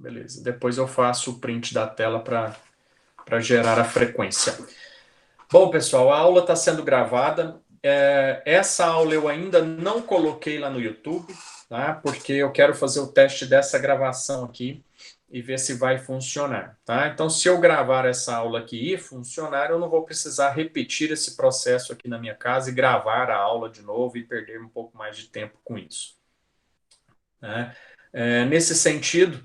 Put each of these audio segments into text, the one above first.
Beleza. Depois eu faço o print da tela para gerar a frequência. Bom, pessoal, a aula está sendo gravada. Essa aula eu ainda não coloquei lá no YouTube, tá? Porque eu quero fazer o teste dessa gravação aqui e ver se vai funcionar, tá? Então, se eu gravar essa aula aqui e funcionar, eu não vou precisar repetir esse processo aqui na minha casa e gravar a aula de novo e perder um pouco mais de tempo com isso, né? Nesse sentido,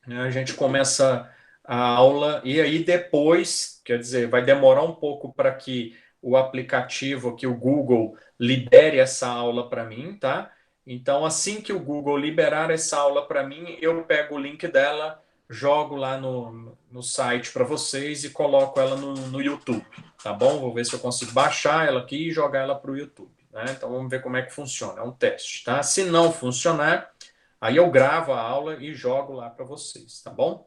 né, a gente começa a aula e aí depois, quer dizer, vai demorar um pouco para que o aplicativo, que o Google libere essa aula para mim, tá? Então, assim que o Google liberar essa aula para mim, eu pego o link dela, jogo lá no site para vocês e coloco ela no YouTube, tá bom? Vou ver se eu consigo baixar ela aqui e jogar ela para o YouTube, né? Então, vamos ver como é que funciona. É um teste, tá? Se não funcionar, aí eu gravo a aula e jogo lá para vocês, tá bom?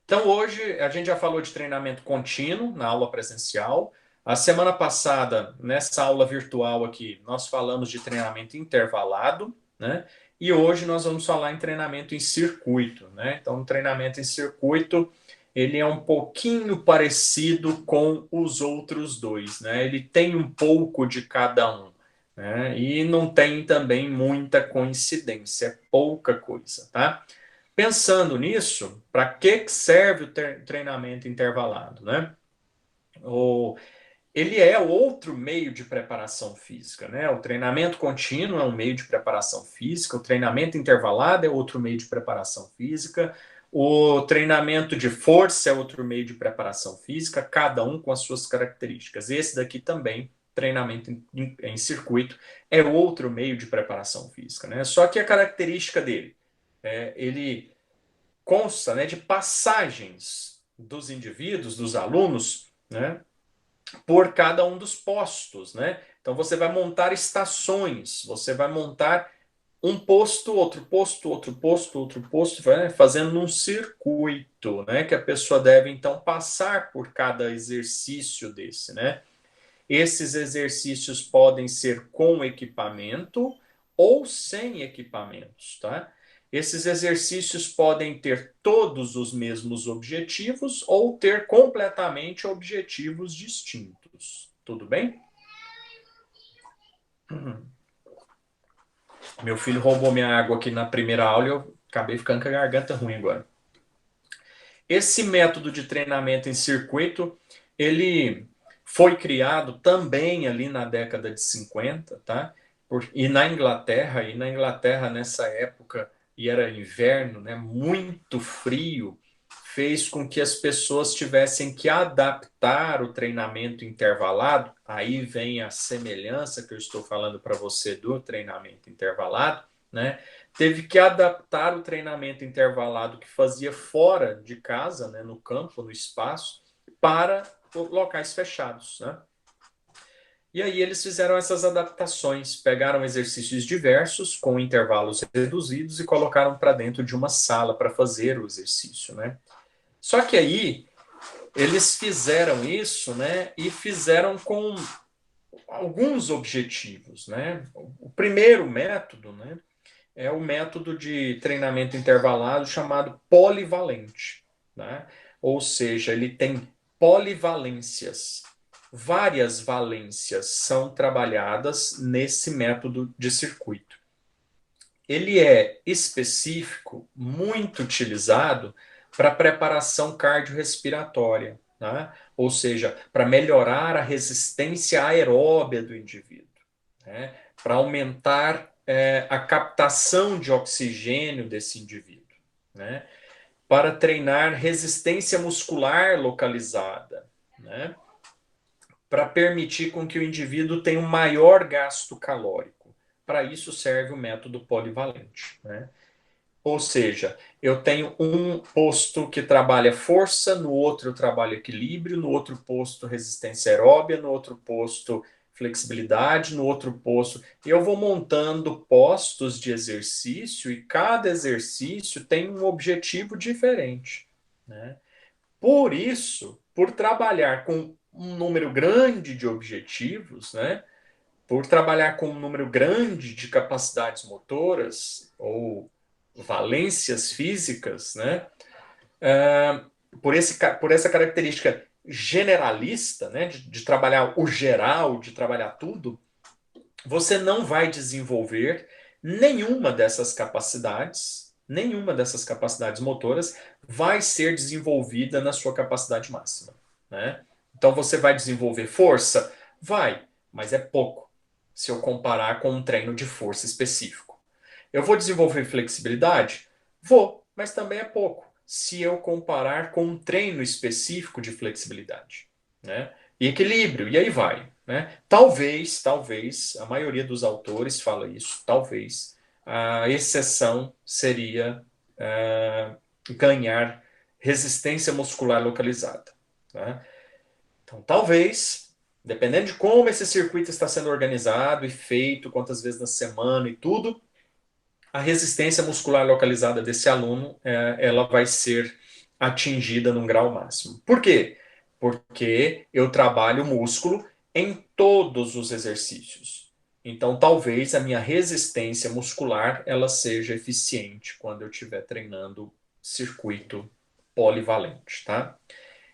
Então hoje a gente já falou de treinamento contínuo na aula presencial. A semana passada, nessa aula virtual aqui, nós falamos de treinamento intervalado, né? E hoje nós vamos falar em treinamento em circuito, né? Então, o treinamento em circuito, ele é um pouquinho parecido com os outros dois, né? Ele tem um pouco de cada um, né? E não tem também muita coincidência, é pouca coisa, tá? Pensando nisso, para que serve o treinamento intervalado, né? O, ele é outro meio de preparação física, né? O treinamento contínuo é um meio de preparação física, o treinamento intervalado é outro meio de preparação física, o treinamento de força é outro meio de preparação física, cada um com as suas características. Esse daqui também, treinamento em circuito, é outro meio de preparação física, né? Só que a característica dele, ele consta, né, de passagens dos indivíduos, dos alunos, né, por cada um dos postos, né? Então você vai montar estações, você vai montar um posto, outro posto, outro posto, outro posto, né, fazendo um circuito, né, que a pessoa deve então passar por cada exercício desse, né? Esses exercícios podem ser com equipamento ou sem equipamentos, tá? Esses exercícios podem ter todos os mesmos objetivos ou ter completamente objetivos distintos. Tudo bem? Meu filho roubou minha água aqui na primeira aula e eu acabei ficando com a garganta ruim agora. Esse método de treinamento em circuito, ele foi criado também ali na década de 50, tá? E na Inglaterra nessa época, e era inverno, né, muito frio, fez com que as pessoas tivessem que adaptar o treinamento intervalado. Aí vem a semelhança que eu estou falando para você do treinamento intervalado, né? Teve que adaptar o treinamento intervalado que fazia fora de casa, né, no campo, no espaço, para locais fechados, né? E aí eles fizeram essas adaptações, pegaram exercícios diversos com intervalos reduzidos e colocaram para dentro de uma sala para fazer o exercício, né? Só que aí eles fizeram isso, né? E fizeram com alguns objetivos, né? O primeiro método, né, é o método de treinamento intervalado chamado polivalente, né? Ou seja, ele tem polivalências. Várias valências são trabalhadas nesse método de circuito. Ele é específico, muito utilizado para preparação cardiorrespiratória, né? Ou seja, para melhorar a resistência aeróbia do indivíduo, né? Para aumentar a captação de oxigênio desse indivíduo, né? Para treinar resistência muscular localizada, né? Para permitir com que o indivíduo tenha um maior gasto calórico. Para isso serve o método polivalente, né? Ou seja, eu tenho um posto que trabalha força, no outro eu trabalho equilíbrio, no outro posto resistência aeróbia, no outro posto flexibilidade, no outro posto. Eu vou montando postos de exercício e cada exercício tem um objetivo diferente, né? Por isso, por trabalhar com um número grande de objetivos, né? Por trabalhar com um número grande de capacidades motoras ou valências físicas, né? Por essa característica generalista, né, de trabalhar o geral, de trabalhar tudo, você não vai desenvolver nenhuma dessas capacidades motoras vai ser desenvolvida na sua capacidade máxima, né? Então você vai desenvolver força? Vai, mas é pouco se eu comparar com um treino de força específico. Eu vou desenvolver flexibilidade? Vou, mas também é pouco se eu comparar com um treino específico de flexibilidade, né? E equilíbrio, e aí vai, né? Talvez, a maioria dos autores fala isso, talvez a exceção seria ganhar resistência muscular localizada, né? Então, talvez, dependendo de como esse circuito está sendo organizado e feito, quantas vezes na semana e tudo, a resistência muscular localizada desse aluno, ela vai ser atingida num grau máximo. Por quê? Porque eu trabalho o músculo em todos os exercícios. Então, talvez a minha resistência muscular ela seja eficiente quando eu estiver treinando circuito polivalente, tá?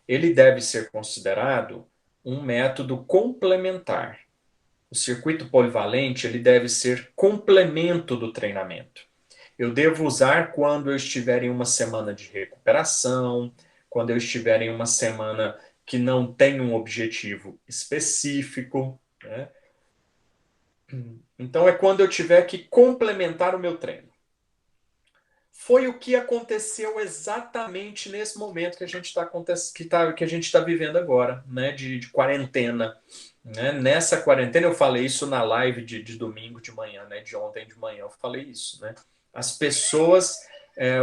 Ele deve ser considerado um método complementar. O circuito polivalente ele deve ser complemento do treinamento. Eu devo usar quando eu estiver em uma semana de recuperação, quando eu estiver em uma semana que não tem um objetivo específico, né? Então é quando eu tiver que complementar o meu treino. Foi o que aconteceu exatamente nesse momento que a gente está vivendo agora, né? De quarentena. Né? Nessa quarentena, eu falei isso na live de domingo de manhã, né? De ontem de manhã, eu falei isso, né? As pessoas,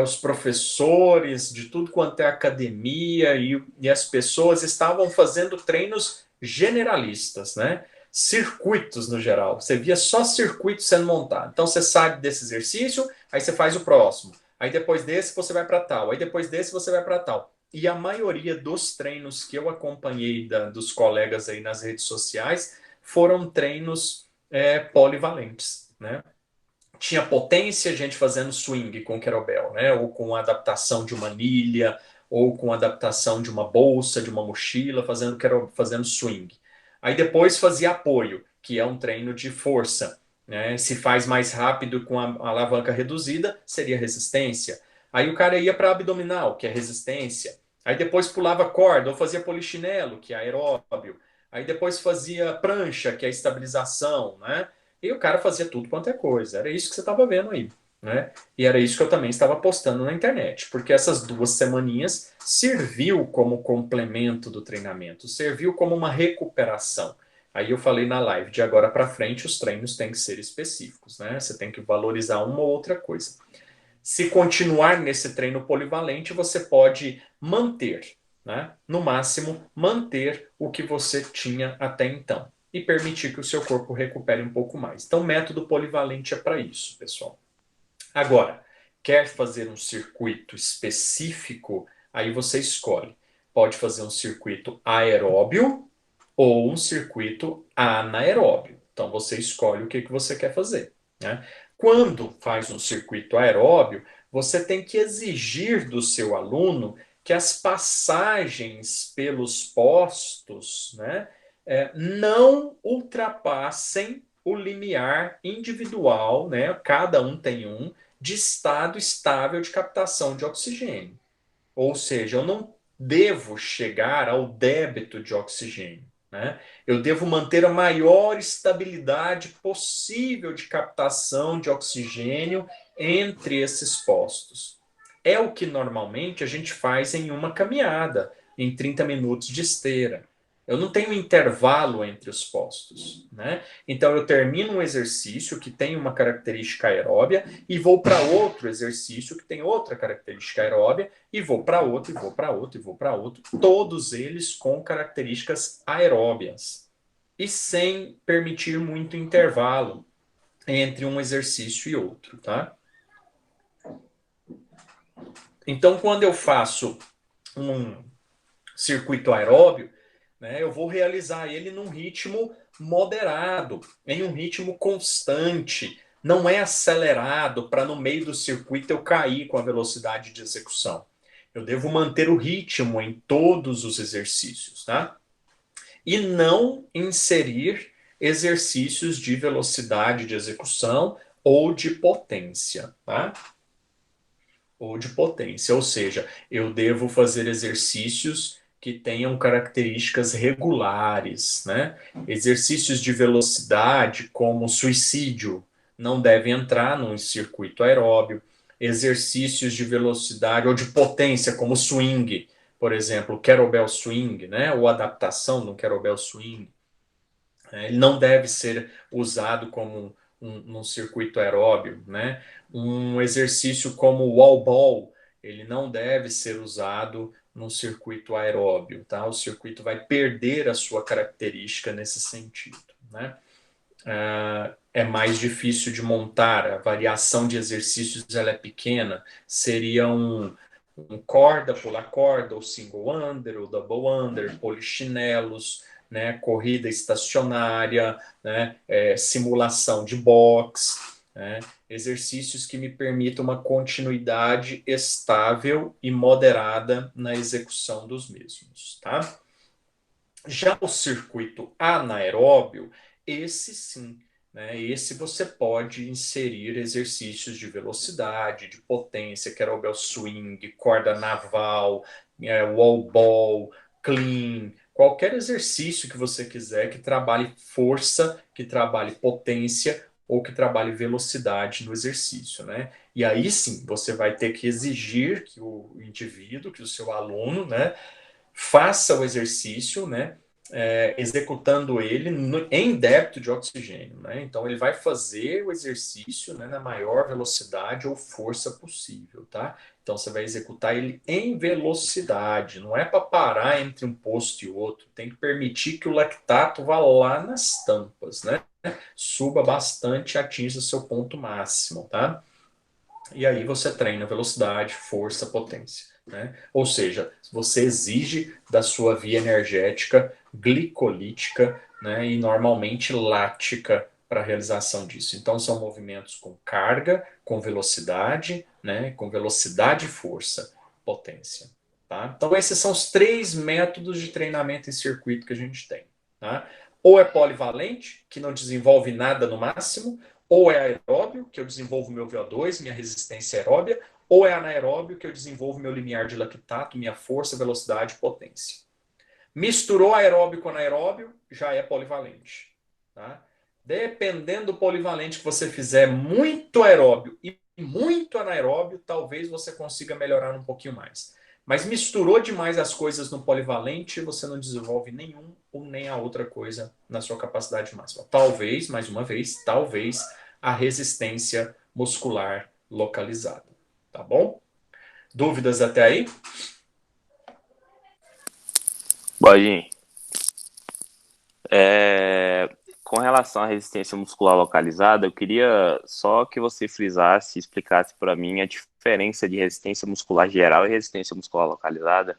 os professores, de tudo quanto é academia, e as pessoas estavam fazendo treinos generalistas, né? Circuitos no geral. Você via só circuito sendo montado. Então você sabe desse exercício, aí você faz o próximo. Aí depois desse você vai para tal. Aí depois desse você vai para tal. E a maioria dos treinos que eu acompanhei dos colegas aí nas redes sociais foram treinos polivalentes, né? Tinha potência, gente fazendo swing com kettlebell, né? Ou com adaptação de uma anilha, ou com adaptação de uma bolsa, de uma mochila, fazendo swing. Aí depois fazia apoio, que é um treino de força, né? Se faz mais rápido com a alavanca reduzida, seria resistência. Aí o cara ia para abdominal, que é resistência. Aí depois pulava corda, ou fazia polichinelo, que é aeróbio. Aí depois fazia prancha, que é estabilização, né? E o cara fazia tudo quanto é coisa. Era isso que você estava vendo aí, né? E era isso que eu também estava postando na internet, porque essas 2 semaninhas serviu como complemento do treinamento, serviu como uma recuperação. Aí eu falei na live, de agora para frente os treinos têm que ser específicos, né? Você tem que valorizar uma ou outra coisa. Se continuar nesse treino polivalente, você pode manter, né? No máximo, manter o que você tinha até então e permitir que o seu corpo recupere um pouco mais. Então, o método polivalente é para isso, pessoal. Agora, quer fazer um circuito específico? Aí você escolhe. Pode fazer um circuito aeróbio ou um circuito anaeróbio. Então, você escolhe o que você quer fazer, né? Quando faz um circuito aeróbio, você tem que exigir do seu aluno que as passagens pelos postos, né, não ultrapassem o limiar individual, né, cada um tem um, de estado estável de captação de oxigênio. Ou seja, eu não devo chegar ao débito de oxigênio, né? Eu devo manter a maior estabilidade possível de captação de oxigênio entre esses postos. É o que normalmente a gente faz em uma caminhada, em 30 minutos de esteira. Eu não tenho intervalo entre os postos, né? Então eu termino um exercício que tem uma característica aeróbia e vou para outro exercício que tem outra característica aeróbia e vou para outro, e vou para outro, e vou para outro, todos eles com características aeróbias e sem permitir muito intervalo entre um exercício e outro, tá? Então, quando eu faço um circuito aeróbio, né, eu vou realizar ele num ritmo moderado, em um ritmo constante, não é acelerado para no meio do circuito eu cair com a velocidade de execução. Eu devo manter o ritmo em todos os exercícios, tá? E não inserir exercícios de velocidade de execução ou de potência, tá? Ou de potência, ou seja, eu devo fazer exercícios que tenham características regulares, né? Exercícios de velocidade, como suicídio, não devem entrar num circuito aeróbio. Exercícios de velocidade ou de potência, como swing, por exemplo, kettlebell swing, né? Ou adaptação no kettlebell swing. Ele não deve ser usado como num circuito aeróbio, né? Um exercício como o wall ball, ele não deve ser usado num circuito aeróbio, tá? O circuito vai perder a sua característica nesse sentido, né? É mais difícil de montar, a variação de exercícios ela é pequena, seria um corda, pular corda, ou single under, ou double under, polichinelos, né, corrida estacionária, né, simulação de boxe, né, exercícios que me permitam uma continuidade estável e moderada na execução dos mesmos, tá? Já o circuito anaeróbio, esse sim, né? Esse você pode inserir exercícios de velocidade, de potência, kettlebell swing, corda naval, wall ball, clean, qualquer exercício que você quiser que trabalhe força, que trabalhe potência ou que trabalhe velocidade no exercício, né? E aí sim, você vai ter que exigir que o indivíduo, que o seu aluno, né, faça o exercício, né, executando ele em débito de oxigênio, né? Então ele vai fazer o exercício, né, na maior velocidade ou força possível, tá? Então você vai executar ele em velocidade, não é para parar entre um posto e outro, tem que permitir que o lactato vá lá nas tampas, né? Suba bastante e atinja seu ponto máximo, tá? E aí você treina velocidade, força, potência, né? Ou seja, você exige da sua via energética glicolítica, né, e normalmente lática para a realização disso. Então são movimentos com carga, com velocidade e força, potência, tá? Então esses são os três métodos de treinamento em circuito que a gente tem, tá? Ou é polivalente, que não desenvolve nada no máximo, ou é aeróbio, que eu desenvolvo meu VO2, minha resistência aeróbia, ou é anaeróbio, que eu desenvolvo meu limiar de lactato, minha força, velocidade e potência. Misturou aeróbio com anaeróbio, já é polivalente. Tá? Dependendo do polivalente que você fizer, muito aeróbio e muito anaeróbio, talvez você consiga melhorar um pouquinho mais. Mas misturou demais as coisas no polivalente, você não desenvolve nenhum ou nem a outra coisa na sua capacidade máxima. Talvez, mais uma vez, talvez a resistência muscular localizada. Tá bom? Dúvidas até aí? Bodinho, com relação à resistência muscular localizada, eu queria só que você frisasse e explicasse para mim a diferença de resistência muscular geral e resistência muscular localizada.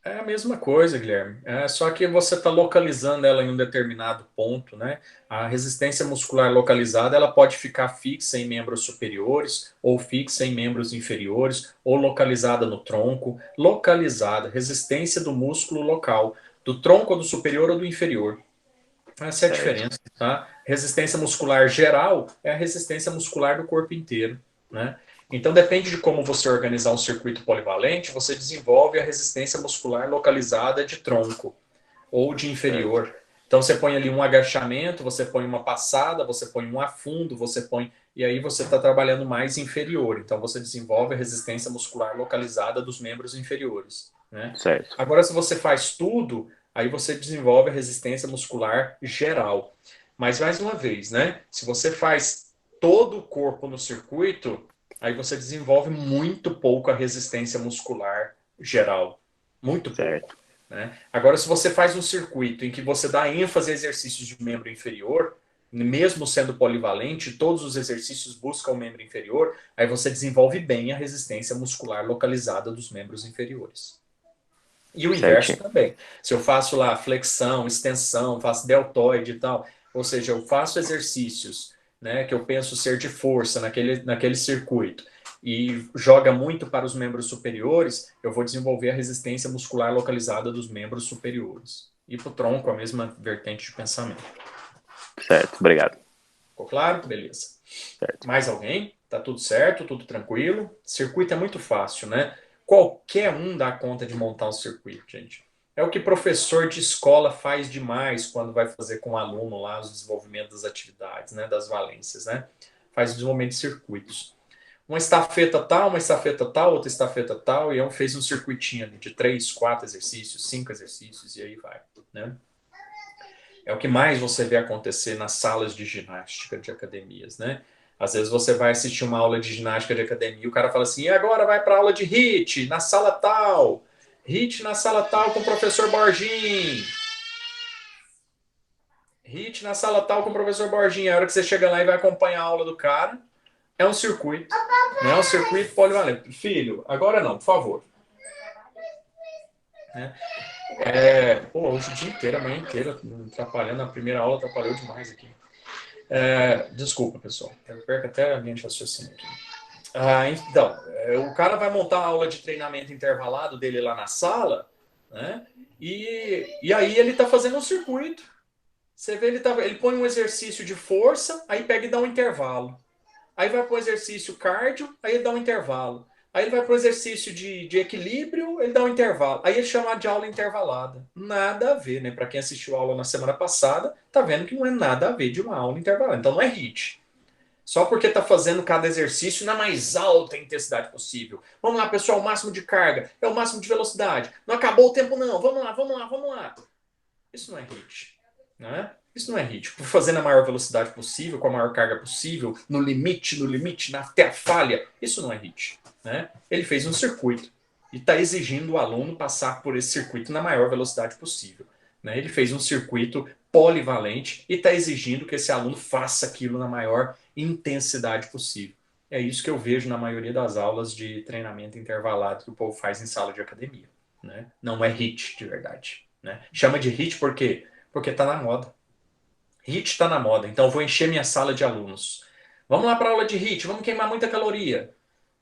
É a mesma coisa, Guilherme. Só que você está localizando ela em um determinado ponto, né? A resistência muscular localizada, ela pode ficar fixa em membros superiores, ou fixa em membros inferiores, ou localizada no tronco. Localizada, resistência do músculo local, do tronco ou do superior ou do inferior. Essa é a Certo, diferença, tá? Resistência muscular geral é a resistência muscular do corpo inteiro, né? Então depende de como você organizar um circuito polivalente, você desenvolve a resistência muscular localizada de tronco ou de certo, inferior. Então você põe ali um agachamento, você põe uma passada, você põe um afundo, você põe e aí você está trabalhando mais inferior. Então você desenvolve a resistência muscular localizada dos membros inferiores, né? certo. Agora se você faz tudo, aí você desenvolve a resistência muscular geral. Mas mais uma vez, né? Se você faz todo o corpo no circuito, aí você desenvolve muito pouco a resistência muscular geral, muito pouco. Certo. Né? Agora, se você faz um circuito em que você dá ênfase a exercícios de membro inferior, mesmo sendo polivalente, todos os exercícios buscam o membro inferior, aí você desenvolve bem a resistência muscular localizada dos membros inferiores. E o inverso Certinho. também. Se eu faço lá flexão, extensão, faço deltoide e tal, ou seja, eu faço exercícios né, que eu penso ser de força naquele circuito, e joga muito para os membros superiores, eu vou desenvolver a resistência muscular localizada dos membros superiores. E para o tronco, a mesma vertente de pensamento. Certo, obrigado. Ficou claro? Beleza. Certo. Mais alguém? Tá tudo certo, tudo tranquilo? Circuito é muito fácil, né? Qualquer um dá conta de montar um circuito, gente. É o que professor de escola faz demais quando vai fazer com o aluno lá os desenvolvimentos das atividades, né? Das valências, né? Faz o desenvolvimento de circuitos. Uma estafeta tal, uma estafeta tal, outra estafeta tal, e fez um circuitinho ali de 3, 4 exercícios, 5 exercícios, e aí vai, né? É o que mais você vê acontecer nas salas de ginástica de academias, né? Às vezes você vai assistir uma aula de ginástica de academia e o cara fala assim, e agora vai para aula de HIIT, na sala tal. HIIT na sala tal com o professor Borginho. HIIT na sala tal com o professor Borginho. A hora que você chega lá e vai acompanhar a aula do cara, é um circuito. Não é um circuito polivalente. Filho, agora não, por favor. Né? Hoje o dia inteiro, a manhã inteira, atrapalhando. A primeira aula atrapalhou demais aqui. Desculpa, pessoal. Eu perco até a linha de raciocínio aqui. Então, o cara vai montar a aula de treinamento intervalado dele lá na sala, né? E aí ele está fazendo um circuito. Você vê, ele põe um exercício de força, aí pega e dá um intervalo. Aí vai para o exercício cardio, aí ele dá um intervalo. Aí ele vai para o exercício de equilíbrio, ele dá um intervalo. Aí ele chama de aula intervalada. Nada a ver, né? Para quem assistiu a aula na semana passada, tá vendo que não é nada a ver de uma aula intervalada. Então não é HIIT. Só porque tá fazendo cada exercício na mais alta intensidade possível. Vamos lá, pessoal, o máximo de carga, é o máximo de velocidade. Não acabou o tempo, não. Vamos lá, vamos lá, vamos lá. Isso não é HIIT, né? Isso não é HIIT. Fazer na maior velocidade possível, com a maior carga possível, no limite, até a falha. Isso não é HIIT, né? Ele fez um circuito e está exigindo o aluno passar por esse circuito na maior velocidade possível, né? Ele fez um circuito polivalente e está exigindo que esse aluno faça aquilo na maior intensidade possível. É isso que eu vejo na maioria das aulas de treinamento intervalado que o povo faz em sala de academia, né? Não é HIIT de verdade, né? Chama de HIIT por quê? Porque está na moda. HIIT está na moda, então eu vou encher minha sala de alunos. Vamos lá para a aula de HIIT, vamos queimar muita caloria.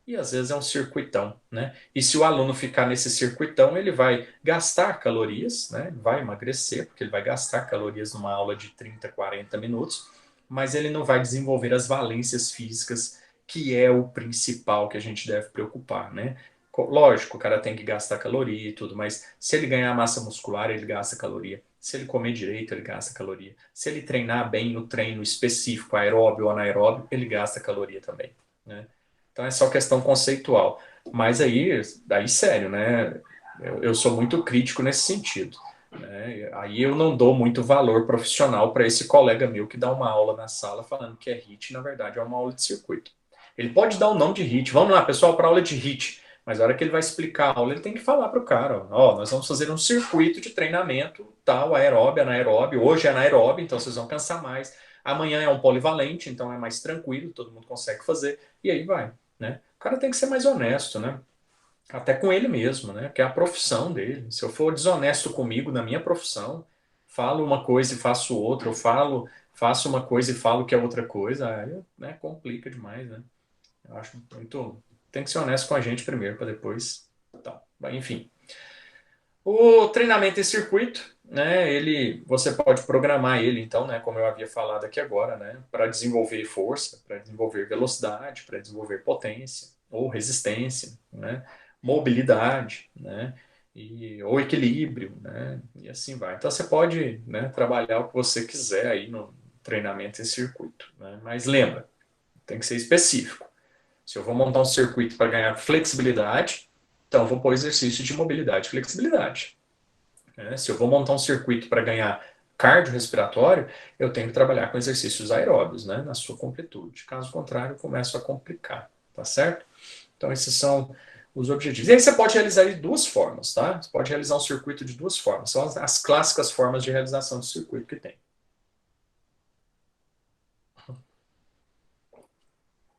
E às vezes é um circuitão, né? E se o aluno ficar nesse circuitão, ele vai gastar calorias, né? Vai emagrecer, porque ele vai gastar calorias numa aula de 30, 40 minutos, mas ele não vai desenvolver as valências físicas, que é o principal que a gente deve preocupar, né? Lógico, o cara tem que gastar caloria e tudo, mas se ele ganhar massa muscular, ele gasta caloria. Se ele comer direito, ele gasta caloria. Se ele treinar bem no treino específico, aeróbio ou anaeróbio, ele gasta caloria também, né? Então é só questão conceitual. Mas aí sério, né? Eu sou muito crítico nesse sentido, né? Aí eu não dou muito valor profissional para esse colega meu que dá uma aula na sala falando que é HIIT, na verdade é uma aula de circuito. Ele pode dar o nome de HIIT. Vamos lá, pessoal, para aula de HIIT. Mas na hora que ele vai explicar a aula, ele tem que falar para o cara, ó, nós vamos fazer um circuito de treinamento, tal, aeróbio, anaeróbio. Hoje é anaeróbio, então vocês vão cansar mais. Amanhã é um polivalente, então é mais tranquilo, todo mundo consegue fazer. E aí vai, né? O cara tem que ser mais honesto, né? Até com ele mesmo, né? Que é a profissão dele. Se eu for desonesto comigo na minha profissão, falo uma coisa e faço outra, faço uma coisa e falo que é outra coisa, aí, né, complica demais, né? Eu acho muito. Tem que ser honesto com a gente primeiro, para depois. Então, enfim. O treinamento em circuito, né? Você pode programar ele, então, né? Como eu havia falado aqui agora, né? Para desenvolver força, para desenvolver velocidade, para desenvolver potência ou resistência, né? Mobilidade, né? Ou equilíbrio, né? E assim vai. Então você pode, né, trabalhar o que você quiser aí no treinamento em circuito, né? Mas lembra, tem que ser específico. Se eu vou montar um circuito para ganhar flexibilidade, então eu vou pôr exercício de mobilidade e flexibilidade. Se eu vou montar um circuito para ganhar cardiorrespiratório, eu tenho que trabalhar com exercícios aeróbios, né, na sua completude. Caso contrário, eu começo a complicar, tá certo? Então, esses são os objetivos. E aí você pode realizar de duas formas, tá? Você pode realizar um circuito de duas formas. São as clássicas formas de realização de circuito que tem.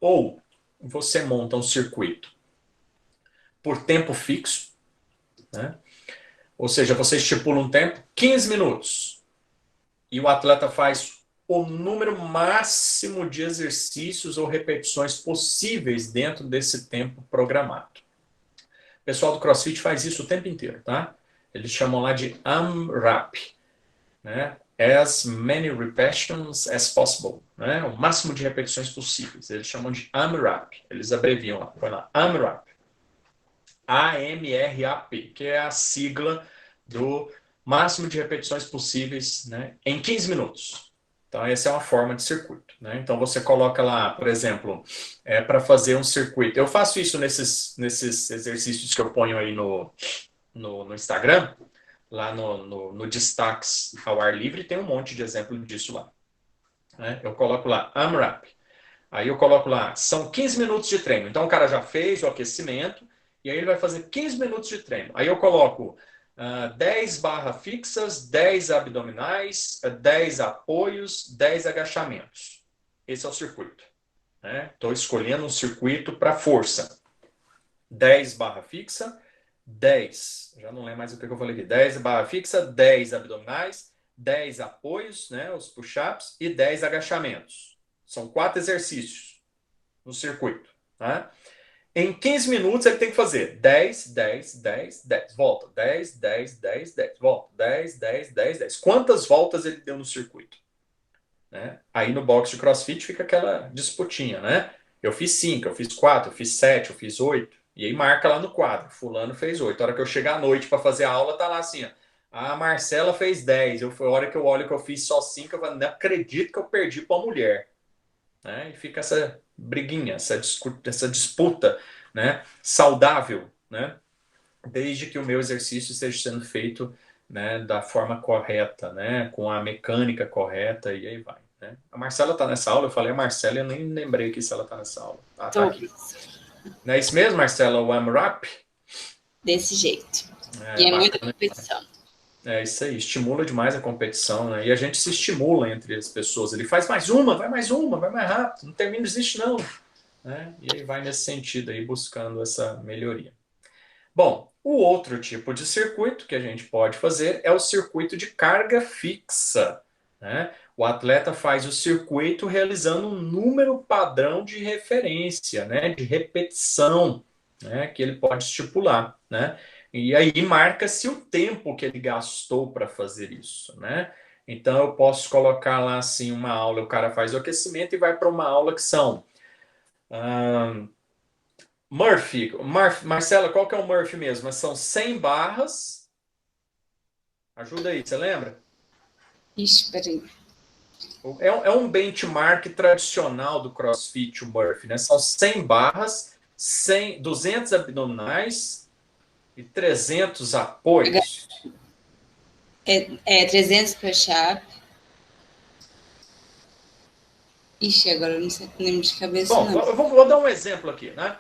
Ou você monta um circuito por tempo fixo, né? Ou seja, você estipula um tempo, 15 minutos, e o atleta faz o número máximo de exercícios ou repetições possíveis dentro desse tempo programado. O pessoal do CrossFit faz isso o tempo inteiro, tá? Eles chamam lá de AMRAP, né? As many repetitions as possible, né? O máximo de repetições possíveis. Eles chamam de AMRAP. Eles abreviam lá. Põe lá, AMRAP. AMRAP, que é a sigla do máximo de repetições possíveis, né, em 15 minutos. Então, essa é uma forma de circuito, né? Então, você coloca lá, por exemplo, para fazer um circuito. Eu faço isso nesses exercícios que eu ponho aí no Instagram, lá no Destaques ao Ar Livre, tem um monte de exemplo disso lá. Né? Eu coloco lá, AMRAP. Aí eu coloco lá, são 15 minutos de treino. Então, o cara já fez o aquecimento, e aí ele vai fazer 15 minutos de treino. Aí eu coloco 10 barras fixas, 10 abdominais, 10 apoios, 10 agachamentos. Esse é o circuito. Estou escolhendo um circuito para força. 10 barra fixa, 10. Já não lembro mais o que eu falei aqui. 10 barra fixa, 10 abdominais, 10 apoios, né, os push-ups, e 10 agachamentos. São 4 exercícios no circuito. Tá? Em 15 minutos ele tem que fazer 10, 10, 10, 10. Volta. 10, 10, 10, 10. Volta. 10, 10, 10, 10. Quantas voltas ele deu no circuito? Né? Aí no box de CrossFit fica aquela disputinha, né? Eu fiz 5, eu fiz 4, eu fiz 7, eu fiz 8. E aí marca lá no quadro. Fulano fez 8. A hora que eu chegar à noite para fazer a aula, tá lá assim, ó. A Marcela fez 10. A hora que eu olho que eu fiz só 5, eu falo, não acredito que eu perdi para uma mulher. Né? E fica essa briguinha, essa disputa, né? Saudável, né? Desde que o meu exercício esteja sendo feito, né, da forma correta, né, com a mecânica correta, e aí vai. Né? A Marcela está nessa aula, eu falei a Marcela, eu nem lembrei que se ela está nessa aula. Ah, tá aqui. Não é isso mesmo, Marcela, o AMRAP? Desse jeito. E é muita competição. É isso aí, estimula demais a competição, né? E a gente se estimula entre as pessoas. Ele faz mais uma, vai mais rápido, não termina, desiste não. Né? E aí vai nesse sentido aí, buscando essa melhoria. Bom, o outro tipo de circuito que a gente pode fazer é o circuito de carga fixa. Né? O atleta faz o circuito realizando um número padrão de referência, né? De repetição, né? Que ele pode estipular. Né? E aí marca-se o tempo que ele gastou para fazer isso. Né? Então eu posso colocar lá assim uma aula, o cara faz o aquecimento e vai para uma aula que são... Murphy, Marcela, qual que é o Murphy mesmo? São 100 barras. Ajuda aí, você lembra? Ixi, peraí. É um benchmark tradicional do CrossFit, o Murphy, né? São 100 barras, 200 abdominais e 300 apoios. 300 push-up. Ixi, agora eu não sei, lembro de cabeça. Bom, não. eu vou dar um exemplo aqui, né?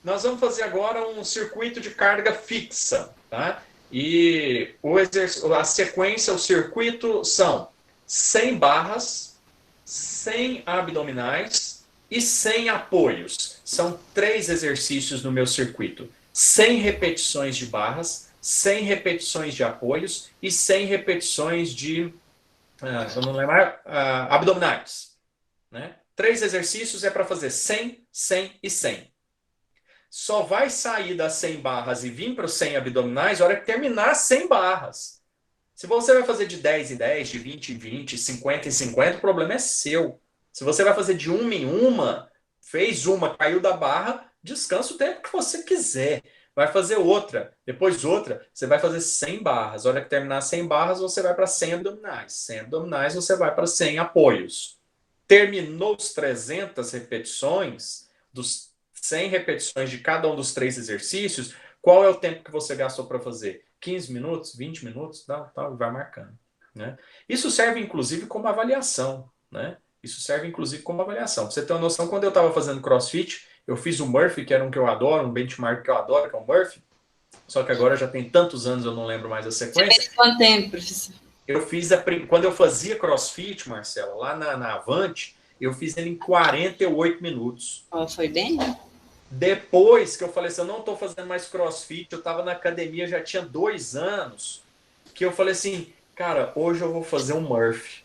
Nós vamos fazer agora um circuito de carga fixa, tá? E a sequência, o circuito são 100 barras, 100 abdominais e 100 apoios. São 3 exercícios no meu circuito. 100 repetições de barras, 100 repetições de apoios e 100 repetições de abdominais. Né? 3 exercícios é para fazer 100, 100 e 100. Só vai sair das 100 barras e vir para os 100 abdominais na hora que terminar 100 barras. Se você vai fazer de 10 em 10, de 20 em 20, 50 em 50, o problema é seu. Se você vai fazer de uma em uma, fez uma, caiu da barra, descansa o tempo que você quiser. Vai fazer outra, depois outra, você vai fazer 100 barras. Na hora que terminar 100 barras, você vai para 100 abdominais. 100 abdominais, você vai para 100 apoios. Terminou os 300 repetições, dos 100 repetições de cada um dos 3 exercícios, qual é o tempo que você gastou para fazer? 15 minutos, 20 minutos, vai marcando. Né? Isso serve, inclusive, como avaliação. Né? Isso serve, inclusive, como avaliação. Pra você ter uma noção, quando eu estava fazendo CrossFit, eu fiz o Murphy, que era um que eu adoro, um benchmark que eu adoro, que é o Murphy, só que agora já tem tantos anos, eu não lembro mais a sequência. Você fez quanto tempo, professor? Eu fiz, quando eu fazia CrossFit, Marcela, lá na Avante, eu fiz ele em 48 minutos. Oh, foi bem, né? Depois que eu falei assim, eu não estou fazendo mais CrossFit, eu estava na academia, já tinha 2 anos, que eu falei assim, cara, hoje eu vou fazer um Murphy.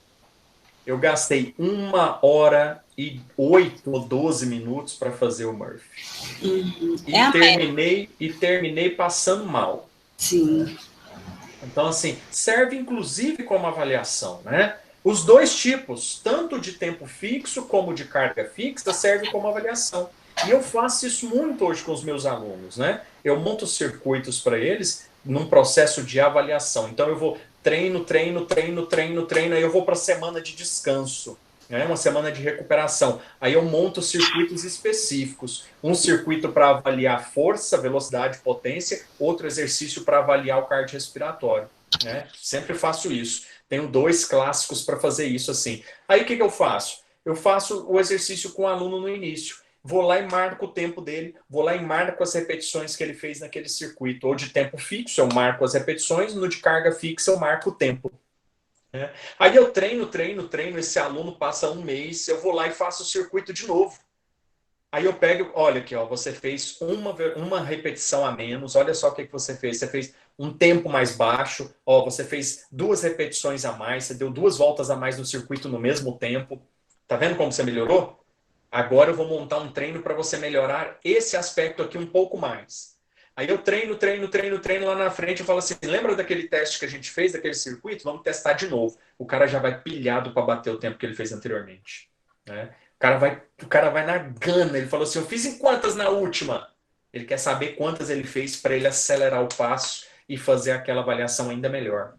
Eu gastei 1h08 ou 12 minutos para fazer o Murphy. E terminei passando mal. Sim. Então, assim, serve inclusive como avaliação, né? Os dois tipos, tanto de tempo fixo como de carga fixa, servem como avaliação. E eu faço isso muito hoje com os meus alunos, né? Eu monto circuitos para eles num processo de avaliação. Então, eu vou treino, aí eu vou para a semana de descanso, né? Uma semana de recuperação. Aí eu monto circuitos específicos. Um circuito para avaliar força, velocidade, potência, outro exercício para avaliar o cardiorrespiratório, né? Sempre faço isso. Tenho 2 clássicos para fazer isso assim. Aí o que eu faço? Eu faço o exercício com o aluno no início. Vou lá e marco o tempo dele, vou lá e marco as repetições que ele fez naquele circuito. Ou de tempo fixo, eu marco as repetições, no de carga fixa, eu marco o tempo. Né? Aí eu treino, esse aluno passa um mês, eu vou lá e faço o circuito de novo. Aí eu pego, olha aqui, ó, você fez uma repetição a menos, olha só o que você fez. Você fez um tempo mais baixo, ó, você fez 2 repetições a mais, você deu 2 voltas a mais no circuito no mesmo tempo. Tá vendo como você melhorou? Agora eu vou montar um treino para você melhorar esse aspecto aqui um pouco mais. Aí eu treino lá na frente e falo assim, lembra daquele teste que a gente fez, daquele circuito? Vamos testar de novo. O cara já vai pilhado para bater o tempo que ele fez anteriormente. Né? O cara vai na gana. Ele falou assim, eu fiz em quantas na última? Ele quer saber quantas ele fez para ele acelerar o passo e fazer aquela avaliação ainda melhor.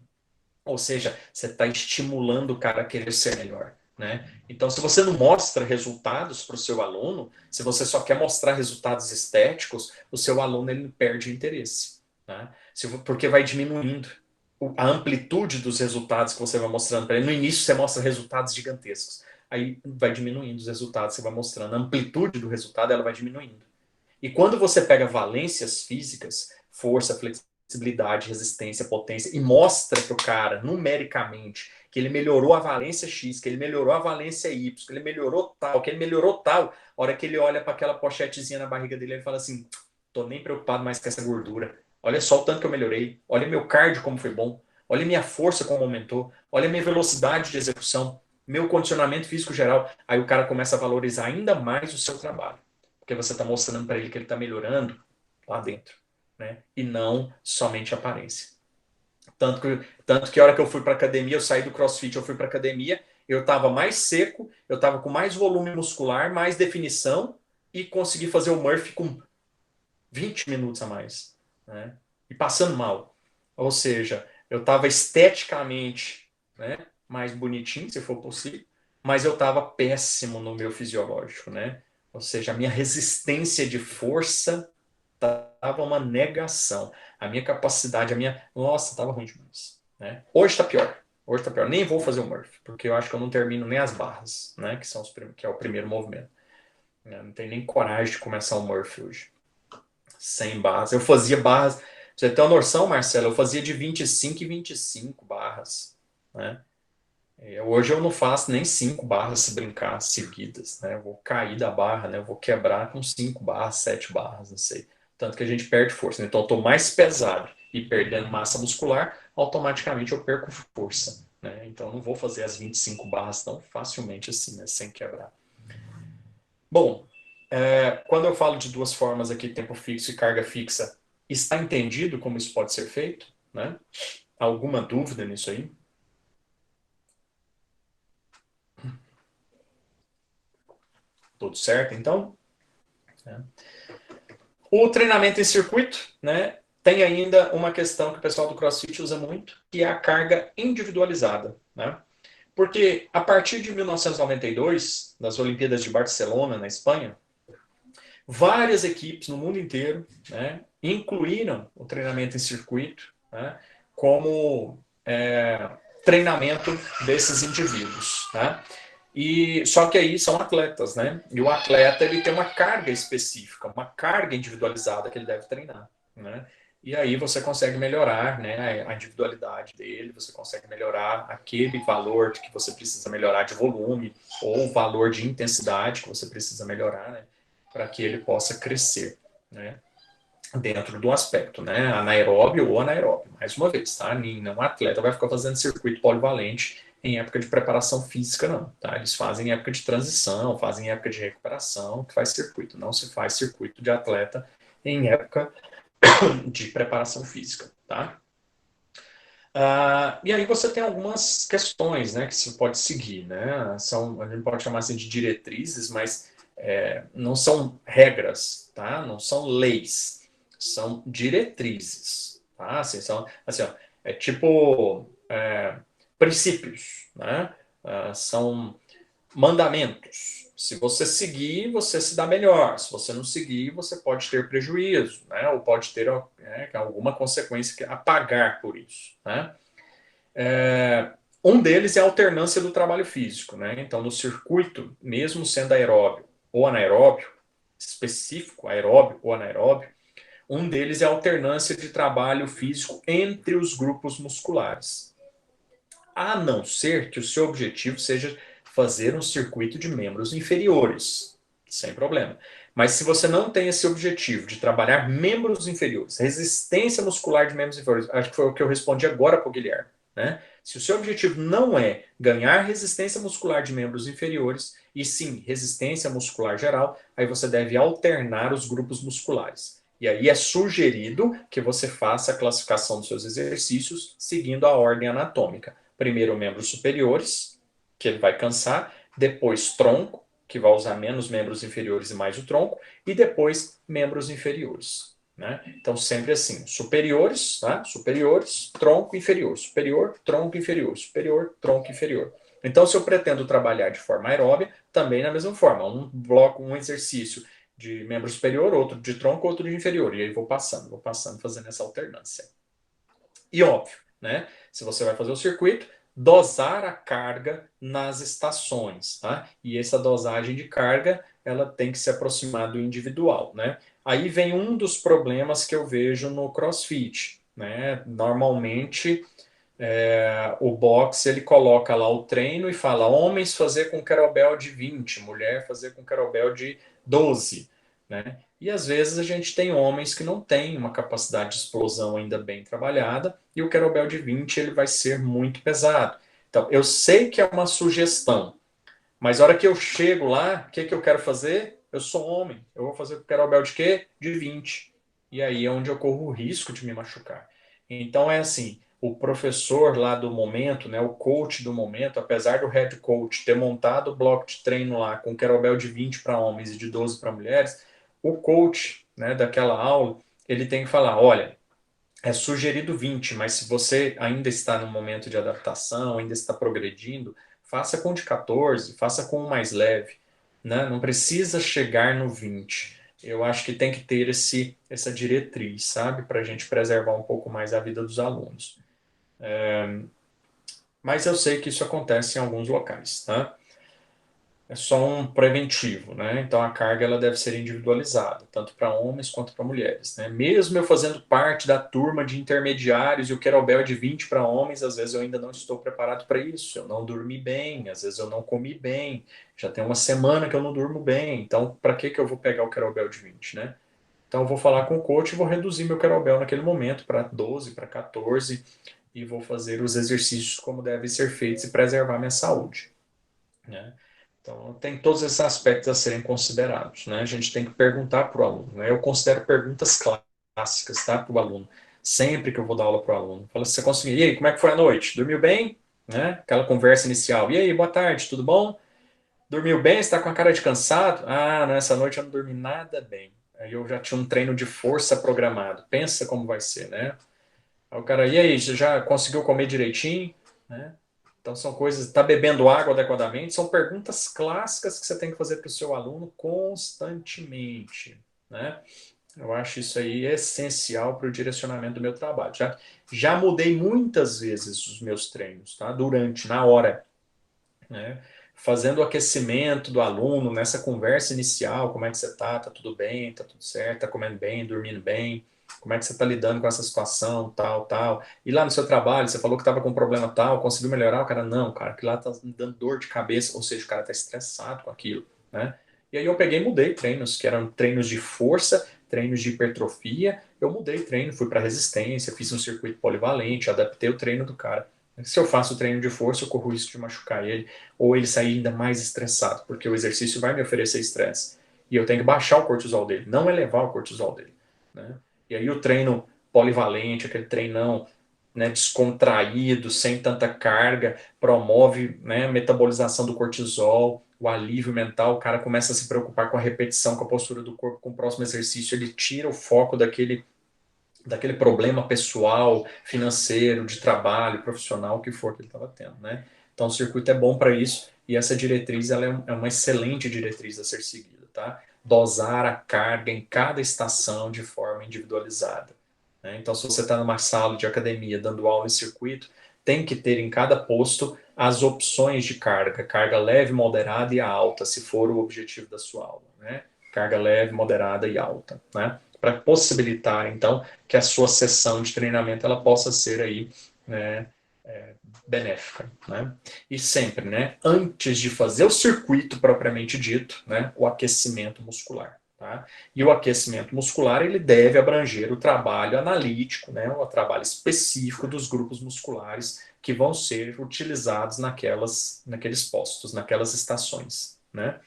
Ou seja, você está estimulando o cara a querer ser melhor. Né? Então, se você não mostra resultados para o seu aluno, se você só quer mostrar resultados estéticos, o seu aluno ele perde interesse. Né? Porque vai diminuindo a amplitude dos resultados que você vai mostrando para ele. No início, você mostra resultados gigantescos. Aí vai diminuindo os resultados, você vai mostrando. A amplitude do resultado ela vai diminuindo. E quando você pega valências físicas, força, flexibilidade, resistência, potência, e mostra para o cara, numericamente, que ele melhorou a valência X, que ele melhorou a valência Y, que ele melhorou tal, a hora que ele olha para aquela pochetezinha na barriga dele, ele fala assim, tô nem preocupado mais com essa gordura. Olha só o tanto que eu melhorei. Olha meu cardio como foi bom. Olha minha força como aumentou. Olha minha velocidade de execução. Meu condicionamento físico geral. Aí o cara começa a valorizar ainda mais o seu trabalho. Porque você está mostrando para ele que ele está melhorando lá dentro. Né? E não somente a aparência. Tanto que a hora que eu fui para academia, eu saí do CrossFit, eu fui para academia, eu estava mais seco, eu estava com mais volume muscular, mais definição e consegui fazer o Murphy com 20 minutos a mais. Né? E passando mal. Ou seja, eu estava esteticamente, né, mais bonitinho, se for possível, mas eu estava péssimo no meu fisiológico. Né? Ou seja, a minha resistência de força estava uma negação. A minha capacidade, Nossa, estava ruim demais. Né? Hoje está pior. Hoje está pior. Nem vou fazer o Murphy, porque eu acho que eu não termino nem as barras, né? Que é o primeiro movimento. Eu não tenho nem coragem de começar o Murphy hoje. Sem barras. Eu fazia barras. Pra você ter uma noção, Marcelo, eu fazia de 25 e 25 barras. Né? Hoje eu não faço nem 5 barras se brincar seguidas. Né? Eu vou cair da barra, né? Eu vou quebrar com 5 barras, 7 barras, não sei. Tanto que a gente perde força. Né? Então eu estou mais pesado e perdendo massa muscular, automaticamente eu perco força. Né? Então eu não vou fazer as 25 barras tão facilmente assim, né? Sem quebrar. Bom, quando eu falo de 2 formas aqui, tempo fixo e carga fixa, está entendido como isso pode ser feito? Né? Alguma dúvida nisso aí? Tudo certo, então? O treinamento em circuito, né, tem ainda uma questão que o pessoal do CrossFit usa muito, que é a carga individualizada. Né? Porque a partir de 1992, das Olimpíadas de Barcelona, na Espanha, várias equipes no mundo inteiro, né, incluíram o treinamento em circuito, né, como treinamento desses indivíduos. Né? Só que aí são atletas, né? E o atleta ele tem uma carga específica, uma carga individualizada que ele deve treinar, né? E aí você consegue melhorar, né, a individualidade dele, você consegue melhorar aquele valor que você precisa melhorar de volume ou o valor de intensidade que você precisa melhorar, né, para que ele possa crescer, né? Dentro do aspecto, né? Anaeróbio ou anaeróbio, mais uma vez, tá? Nenhum atleta vai ficar fazendo circuito polivalente em época de preparação física, não, tá? Eles fazem em época de transição, fazem em época de recuperação, que faz circuito. Não se faz circuito de atleta em época de preparação física, tá? E aí você tem algumas questões, né, que você pode seguir, né? A gente pode chamar assim de diretrizes, mas não são regras, tá? Não são leis, são diretrizes, tá? Assim, assim, ó, é tipo princípios, né? São mandamentos. Se você seguir, você se dá melhor. Se você não seguir, você pode ter prejuízo, né? Ou pode ter alguma consequência a pagar por isso, né? Um deles é a alternância do trabalho físico, né? Então, no circuito, mesmo sendo aeróbio ou anaeróbio, específico, aeróbio ou anaeróbio, um deles é a alternância de trabalho físico entre os grupos musculares. A não ser que o seu objetivo seja fazer um circuito de membros inferiores, sem problema. Mas se você não tem esse objetivo de trabalhar membros inferiores, resistência muscular de membros inferiores, acho que foi o que eu respondi agora para o Guilherme, né? Se o seu objetivo não é ganhar resistência muscular de membros inferiores, e sim resistência muscular geral, aí você deve alternar os grupos musculares. E aí é sugerido que você faça a classificação dos seus exercícios seguindo a ordem anatômica. Primeiro membros superiores, que ele vai cansar, depois tronco, que vai usar menos membros inferiores e mais o tronco, e depois membros inferiores. Né? Então, sempre assim, superiores, né? Superiores, tronco, inferior, superior, tronco, inferior, superior, tronco, inferior. Então, se eu pretendo trabalhar de forma aeróbia, também na mesma forma, um bloco, um exercício de membro superior, outro de tronco, outro de inferior, e aí vou passando, fazendo essa alternância. E óbvio, né? Se você vai fazer o circuito, dosar a carga nas estações, tá? E essa dosagem de carga, ela tem que se aproximar do individual, né? Aí vem um dos problemas que eu vejo no CrossFit, né? Normalmente, o box, ele coloca lá o treino e fala homens fazer com kettlebell de 20, mulher fazer com kettlebell de 12, né? E às vezes a gente tem homens que não têm uma capacidade de explosão ainda bem trabalhada e o kettlebell de 20 ele vai ser muito pesado. Então, eu sei que é uma sugestão, mas a hora que eu chego lá, o que eu quero fazer? Eu sou homem, eu vou fazer o kettlebell de quê? De 20. E aí é onde eu corro o risco de me machucar. Então é assim, o professor lá do momento, né, o coach do momento, apesar do head coach ter montado o bloco de treino lá com kettlebell de 20 para homens e de 12 para mulheres, o coach, né, daquela aula, ele tem que falar, olha, é sugerido 20, mas se você ainda está no momento de adaptação, ainda está progredindo, faça com de 14, faça com o mais leve, né? Não precisa chegar no 20. Eu acho que tem que ter essa diretriz, sabe? Para a gente preservar um pouco mais a vida dos alunos. Mas eu sei que isso acontece em alguns locais, tá? É só um preventivo, né? Então a carga ela deve ser individualizada, tanto para homens quanto para mulheres, né? Mesmo eu fazendo parte da turma de intermediários e o kettlebell de 20 para homens, às vezes eu ainda não estou preparado para isso. Eu não dormi bem, às vezes eu não comi bem, já tem uma semana que eu não durmo bem. Então, para que eu vou pegar o kettlebell de 20, né? Então eu vou falar com o coach e vou reduzir meu kettlebell naquele momento para 12, para 14 e vou fazer os exercícios como devem ser feitos e preservar minha saúde, né? Então, tem todos esses aspectos a serem considerados, né? A gente tem que perguntar para o aluno, né? Eu considero perguntas clássicas, tá? Para o aluno. Sempre que eu vou dar aula para o aluno. Fala, você conseguiu? E aí, como é que foi a noite? Dormiu bem? Né? Aquela conversa inicial. E aí, boa tarde, tudo bom? Dormiu bem? Você está com a cara de cansado? Ah, nessa noite eu não dormi nada bem. Aí eu já tinha um treino de força programado. Pensa como vai ser, né? Aí o cara, e aí, você já conseguiu comer direitinho? Né? Então, são coisas. Está bebendo água adequadamente? São perguntas clássicas que você tem que fazer para o seu aluno constantemente. Né? Eu acho isso aí essencial para o direcionamento do meu trabalho. Já mudei muitas vezes os meus treinos, tá? Na hora. Né? Fazendo o aquecimento do aluno, nessa conversa inicial, como é que você está? Está tudo bem? Está tudo certo? Está comendo bem? Dormindo bem? Como é que você está lidando com essa situação, tal, tal? E lá no seu trabalho, você falou que estava com um problema tal, conseguiu melhorar? O cara, não, cara, que lá está me dando dor de cabeça, ou seja, o cara está estressado com aquilo, né? E aí eu peguei e mudei treinos, que eram treinos de força, treinos de hipertrofia, eu mudei treino, fui para resistência, fiz um circuito polivalente, adaptei o treino do cara, Se eu faço treino de força, eu corro o risco de machucar ele, ou ele sair ainda mais estressado, porque o exercício vai me oferecer estresse. E eu tenho que baixar o cortisol dele, não elevar o cortisol dele. Né? E aí o treino polivalente, aquele treinão, né, descontraído, sem tanta carga, promove, né, a metabolização do cortisol, o alívio mental, o cara começa a se preocupar com a repetição, com a postura do corpo, com o próximo exercício, ele tira o foco daquele problema pessoal, financeiro, de trabalho, profissional, o que for que ele estava tendo, né? Então o circuito é bom para isso e essa diretriz ela é uma excelente diretriz a ser seguida, tá? Dosar a carga em cada estação de forma individualizada. Né? Então se você está numa sala de academia dando aula em circuito, tem que ter em cada posto as opções de carga, carga leve, moderada e alta, se for o objetivo da sua aula, né? Carga leve, moderada e alta, né? Para possibilitar, então, que a sua sessão de treinamento ela possa ser aí, né, benéfica, né? E sempre, né, antes de fazer o circuito propriamente dito, né, o aquecimento muscular, tá? E o aquecimento muscular ele deve abranger o trabalho analítico, né, o trabalho específico dos grupos musculares que vão ser utilizados naqueles postos, naquelas estações, né?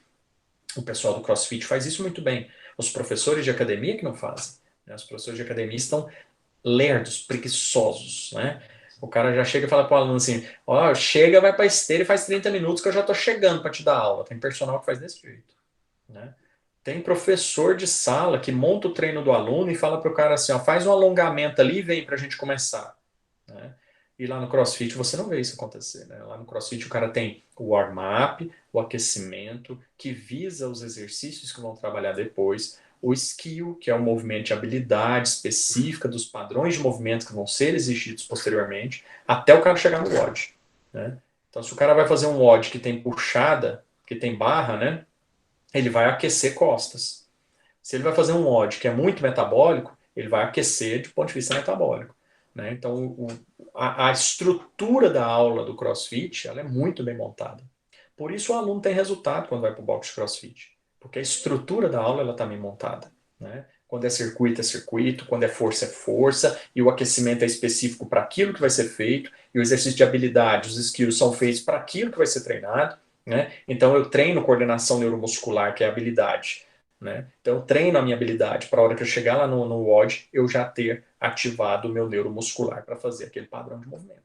O pessoal do CrossFit faz isso muito bem. Os professores de academia que não fazem. Né? Os professores de academia estão lerdos, preguiçosos. Né? O cara já chega e fala para o aluno assim, ó, chega, vai para a esteira e faz 30 minutos que eu já estou chegando para te dar aula. Tem personal que faz desse jeito. Né? Tem professor de sala que monta o treino do aluno e fala para o cara assim, ó, faz um alongamento ali e vem para a gente começar. Né? E lá no CrossFit você não vê isso acontecer. Né? Lá no CrossFit o cara tem o warm-up, o aquecimento, que visa os exercícios que vão trabalhar depois, o skill, que é o movimento de habilidade específica dos padrões de movimento que vão ser exigidos posteriormente, até o cara chegar no WOD. Né? Então, se o cara vai fazer um WOD que tem puxada, que tem barra, né, ele vai aquecer costas. Se ele vai fazer um WOD que é muito metabólico, ele vai aquecer de ponto de vista metabólico. Né? Então, a estrutura da aula do CrossFit ela é muito bem montada. Por isso o aluno tem resultado quando vai para o box de CrossFit. Porque a estrutura da aula está bem montada. Né? Quando é circuito, quando é força, e o aquecimento é específico para aquilo que vai ser feito, e o exercício de habilidade, os skills são feitos para aquilo que vai ser treinado. Né? Então eu treino coordenação neuromuscular, que é a habilidade. Né? Então eu treino a minha habilidade para a hora que eu chegar lá no WOD, eu já ter ativado o meu neuromuscular para fazer aquele padrão de movimento.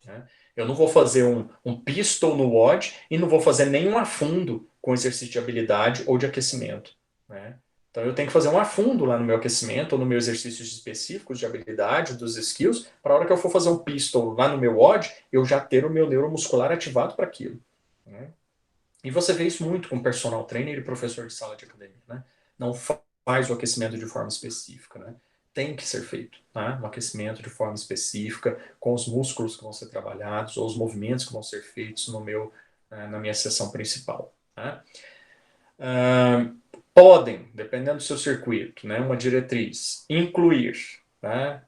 Né? Eu não vou fazer um pistol no WOD e não vou fazer nenhum afundo com exercício de habilidade ou de aquecimento. Né? Então eu tenho que fazer um afundo lá no meu aquecimento ou no meu exercícios específicos de habilidade, dos skills, para a hora que eu for fazer um pistol lá no meu WOD, eu já ter o meu neuromuscular ativado para aquilo. Né? E você vê isso muito com personal trainer e professor de sala de academia. Né? Não faz o aquecimento de forma específica. Né? Tem que ser feito, tá? Um aquecimento de forma específica, com os músculos que vão ser trabalhados, ou os movimentos que vão ser feitos na minha sessão principal. Tá? Podem, dependendo do seu circuito, né, uma diretriz, incluir, tá?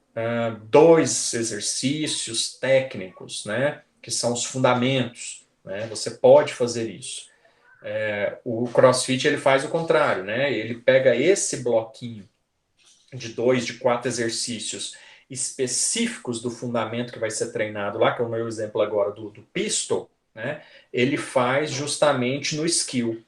2 exercícios técnicos, né, que são os fundamentos. Né? Você pode fazer isso. O CrossFit ele faz o contrário, né? Ele pega esse bloquinho de 4 exercícios específicos do fundamento que vai ser treinado lá, que é o meu exemplo agora do pistol, né? Ele faz justamente no skill.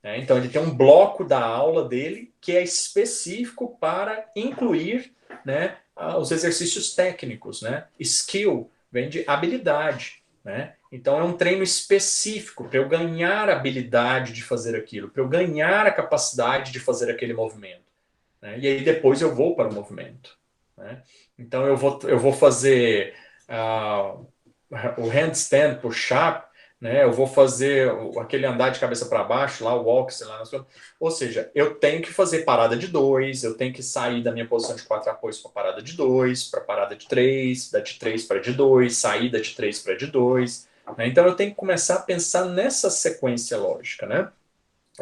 Né? Então ele tem um bloco da aula dele que é específico para incluir, né, os exercícios técnicos. Né? Skill vem de habilidade. Né? Então é um treino específico para eu ganhar a habilidade de fazer aquilo, para eu ganhar a capacidade de fazer aquele movimento. Né? E aí depois eu vou para o movimento. Né? Então eu vou fazer o handstand, push-up, né? Eu vou fazer aquele andar de cabeça para baixo, lá o walk, sei lá. Ou seja, eu tenho que fazer parada de 2, eu tenho que sair da minha posição de 4 apoios para parada de 2, para parada de 3, da de 3 para de 2, saída de 3 para de 2. Né? Então eu tenho que começar a pensar nessa sequência lógica. Né?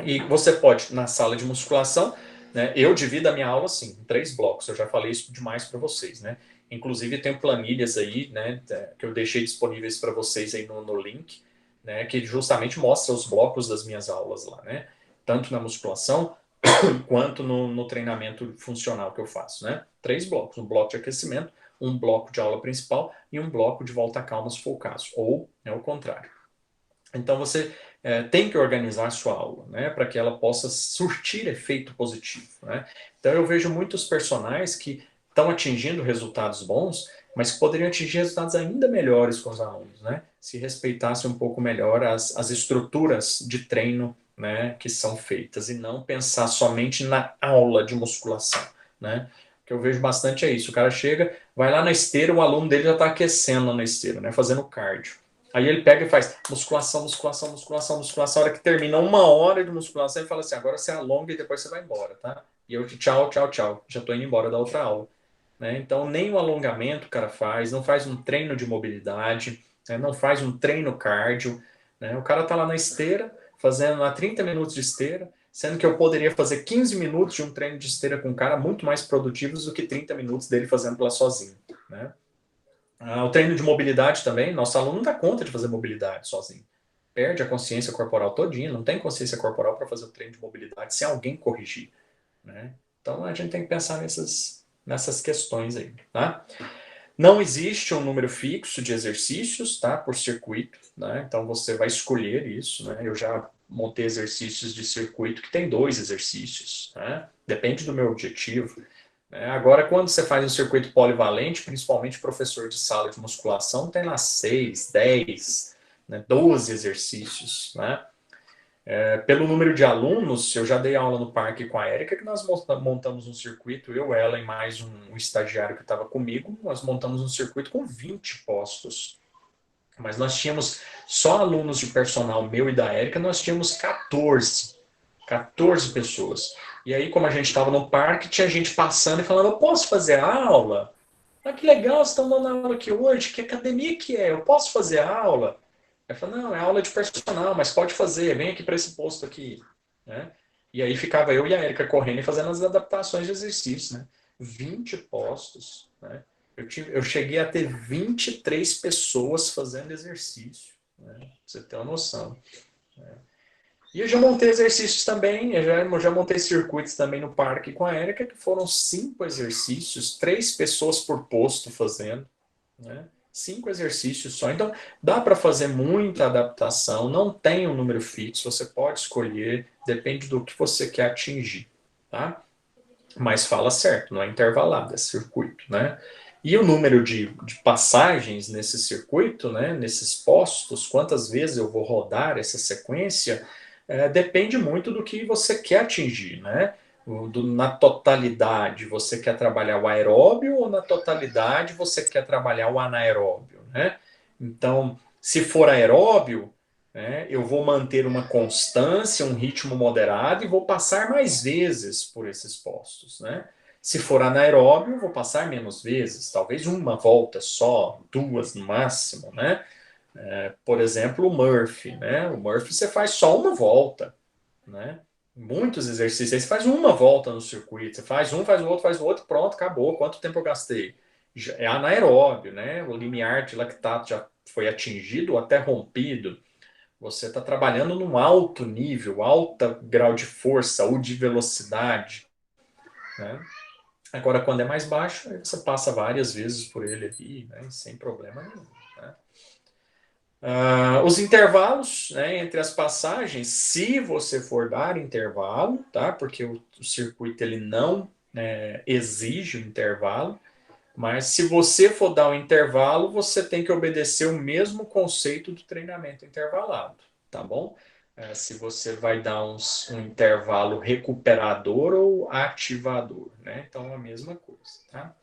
E você pode, na sala de musculação, né, eu divido a minha aula assim, em 3 blocos, eu já falei isso demais para vocês. Né? Inclusive tenho planilhas aí, né, que eu deixei disponíveis para vocês aí no link, né, que justamente mostra os blocos das minhas aulas lá, né? Tanto na musculação quanto no treinamento funcional que eu faço, né? 3 blocos, um bloco de aquecimento, um bloco de aula principal e um bloco de volta calma, se for o caso, ou é o contrário. Então você tem que organizar a sua aula, né, para que ela possa surtir efeito positivo, né? Então eu vejo muitos personagens que estão atingindo resultados bons, mas que poderiam atingir resultados ainda melhores com os alunos, né? Se respeitasse um pouco melhor as estruturas de treino, né, que são feitas, e não pensar somente na aula de musculação, né? O que eu vejo bastante é isso, o cara chega, vai lá na esteira, o aluno dele já está aquecendo na esteira, né, fazendo cardio. Aí ele pega e faz musculação, musculação, musculação, musculação. A hora que termina 1 hora de musculação, ele fala assim, agora você alonga e depois você vai embora, tá? E eu, tchau, tchau, tchau. Já tô indo embora da outra aula. Né? Então, nem o alongamento o cara faz, não faz um treino de mobilidade, né? Não faz um treino cardio. Né? O cara tá lá na esteira, fazendo lá 30 minutos de esteira, sendo que eu poderia fazer 15 minutos de um treino de esteira com um cara muito mais produtivos do que 30 minutos dele fazendo lá sozinho, né? O treino de mobilidade também, nosso aluno não dá conta de fazer mobilidade sozinho. Perde a consciência corporal todinha, não tem consciência corporal para fazer o treino de mobilidade sem alguém corrigir. Né? Então a gente tem que pensar nessas questões aí. Tá? Não existe um número fixo de exercícios, tá, por circuito. Né? Então você vai escolher isso. Né? Eu já montei exercícios de circuito que tem 2 exercícios. Né? Depende do meu objetivo. Agora, quando você faz um circuito polivalente, principalmente professor de sala de musculação, tem lá 6, 10, 12 exercícios. Né? Pelo número de alunos, eu já dei aula no parque com a Érica, que nós montamos um circuito, eu, ela e mais um estagiário que estava comigo, nós montamos um circuito com 20 postos. Mas nós tínhamos só alunos de personal meu e da Érica, nós tínhamos 14 pessoas. E aí, como a gente estava no parque, tinha gente passando e falando, eu posso fazer aula? Ah, que legal, vocês estão dando aula aqui hoje, que academia que é? Eu posso fazer aula? Eu falei, não, é aula de personal, mas pode fazer, vem aqui para esse posto aqui. Né? E aí ficava eu e a Érica correndo e fazendo as adaptações de exercício. Né? 20 postos. Né? Eu cheguei a ter 23 pessoas fazendo exercício. Né? Pra você ter uma noção. Né? E eu já montei exercícios também, eu já montei circuitos também no parque com a Érica, que foram 5 exercícios, 3 pessoas por posto fazendo, né? 5 exercícios só. Então, dá para fazer muita adaptação, não tem um número fixo, você pode escolher, depende do que você quer atingir, tá? Mas fala certo, não é intervalado, é circuito, né? E o número de passagens nesse circuito, né, nesses postos, quantas vezes eu vou rodar essa sequência, depende muito do que você quer atingir, né? Na totalidade, você quer trabalhar o aeróbio ou na totalidade você quer trabalhar o anaeróbio, né? Então, se for aeróbio, né, eu vou manter uma constância, um ritmo moderado e vou passar mais vezes por esses postos, né? Se for anaeróbio, eu vou passar menos vezes, talvez uma volta só, 2 no máximo, né? Por exemplo, o Murphy, né? O Murphy você faz só uma volta, né? Muitos exercícios, aí você faz uma volta no circuito, você faz um, faz o outro, pronto, acabou. Quanto tempo eu gastei? É anaeróbio, né? O limiar de lactato já foi atingido ou até rompido. Você está trabalhando num alto nível, alto grau de força ou de velocidade, né? Agora, quando é mais baixo, aí você passa várias vezes por ele aqui, né? Sem problema nenhum. Né? Os intervalos, né, entre as passagens, se você for dar intervalo, tá? Porque o circuito ele não exige o intervalo, mas se você for dar um intervalo, você tem que obedecer o mesmo conceito do treinamento intervalado, tá bom? Se você vai dar um intervalo recuperador ou ativador, né? Então, a mesma coisa, tá?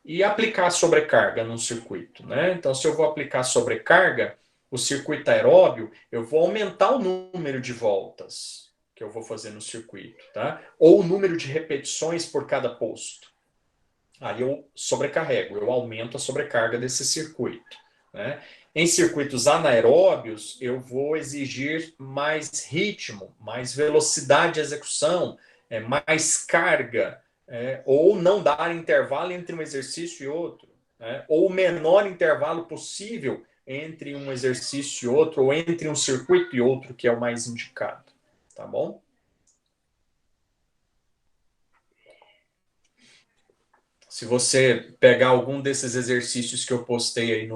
E aplicar sobrecarga no circuito, né? Então, se eu vou aplicar sobrecarga, o circuito aeróbio, eu vou aumentar o número de voltas que eu vou fazer no circuito, tá? Ou o número de repetições por cada posto. Aí eu sobrecarrego, eu aumento a sobrecarga desse circuito, né? Em circuitos anaeróbios, eu vou exigir mais ritmo, mais velocidade de execução, mais carga, ou não dar intervalo entre um exercício e outro, né? Ou o menor intervalo possível entre um exercício e outro, ou entre um circuito e outro, que é o mais indicado, tá bom? Se você pegar algum desses exercícios que eu postei aí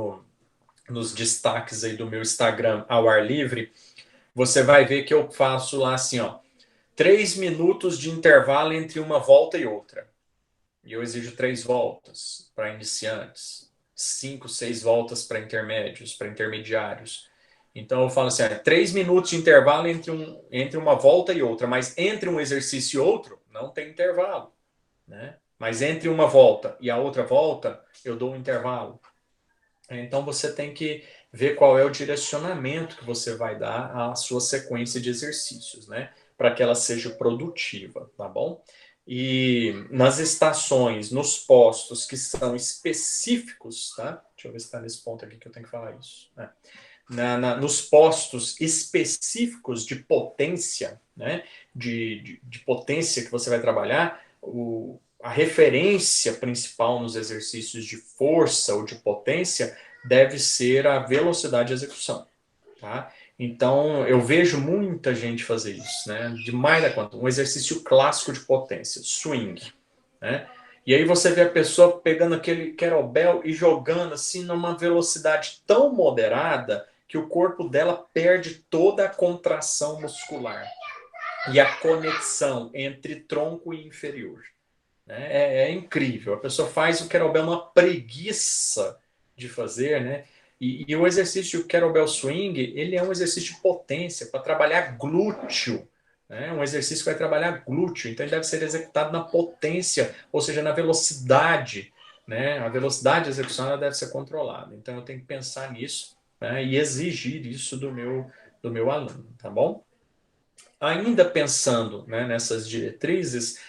nos destaques aí do meu Instagram ao ar livre, você vai ver que eu faço lá assim, ó, 3 minutos de intervalo entre uma volta e outra. E eu exijo 3 voltas para iniciantes, 5, 6 voltas para intermédios, para intermediários. Então eu falo assim, 3 minutos de intervalo entre uma volta e outra, mas entre um exercício e outro, não tem intervalo, né? Mas entre uma volta e a outra volta, eu dou um intervalo. Então você tem que ver qual é o direcionamento que você vai dar à sua sequência de exercícios, né? Para que ela seja produtiva, tá bom? E nas estações, nos postos que são específicos, tá? Deixa eu ver se está nesse ponto aqui que eu tenho que falar isso. Nos postos específicos de potência, né? De potência que você vai trabalhar, a referência principal nos exercícios de força ou de potência deve ser a velocidade de execução, tá? Então, eu vejo muita gente fazer isso, né? Demais da conta. Um exercício clássico de potência, swing, né? E aí você vê a pessoa pegando aquele kettlebell e jogando assim numa velocidade tão moderada que o corpo dela perde toda a contração muscular e a conexão entre tronco e inferior. Né? É incrível. A pessoa faz o kettlebell uma preguiça de fazer, né? E o exercício de kettlebell swing, ele é um exercício de potência para trabalhar glúteo, né? Um exercício que vai trabalhar glúteo, então ele deve ser executado na potência, ou seja, na velocidade, né? A velocidade de execução ela deve ser controlada. Então eu tenho que pensar nisso, né? E exigir isso do meu aluno, tá bom? Ainda pensando, né, nessas diretrizes,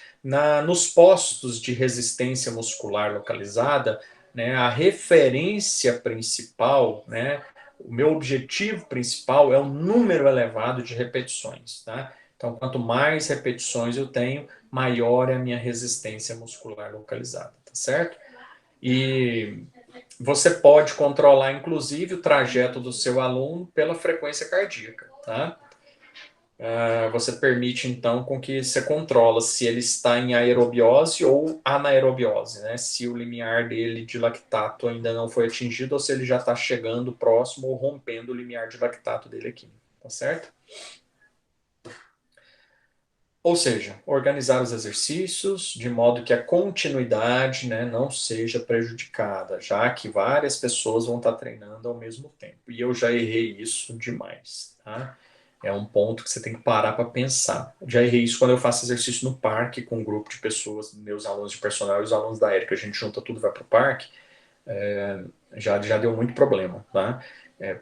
nos postos de resistência muscular localizada, né, a referência principal, né, o meu objetivo principal é o número elevado de repetições. Tá? Então, quanto mais repetições eu tenho, maior é a minha resistência muscular localizada, tá certo? E você pode controlar, inclusive, o trajeto do seu aluno pela frequência cardíaca, tá? Você permite, então, com que você controla se ele está em aerobiose ou anaerobiose, né? Se o limiar dele de lactato ainda não foi atingido ou se ele já está chegando próximo ou rompendo o limiar de lactato dele aqui, tá certo? Ou seja, organizar os exercícios de modo que a continuidade, né, não seja prejudicada, já que várias pessoas vão estar treinando ao mesmo tempo. E eu já errei isso demais, tá? É um ponto que você tem que parar para pensar. Já errei isso quando eu faço exercício no parque com um grupo de pessoas, meus alunos de personal e os alunos da Érica. A gente junta tudo e vai para o parque. Já deu muito problema, tá?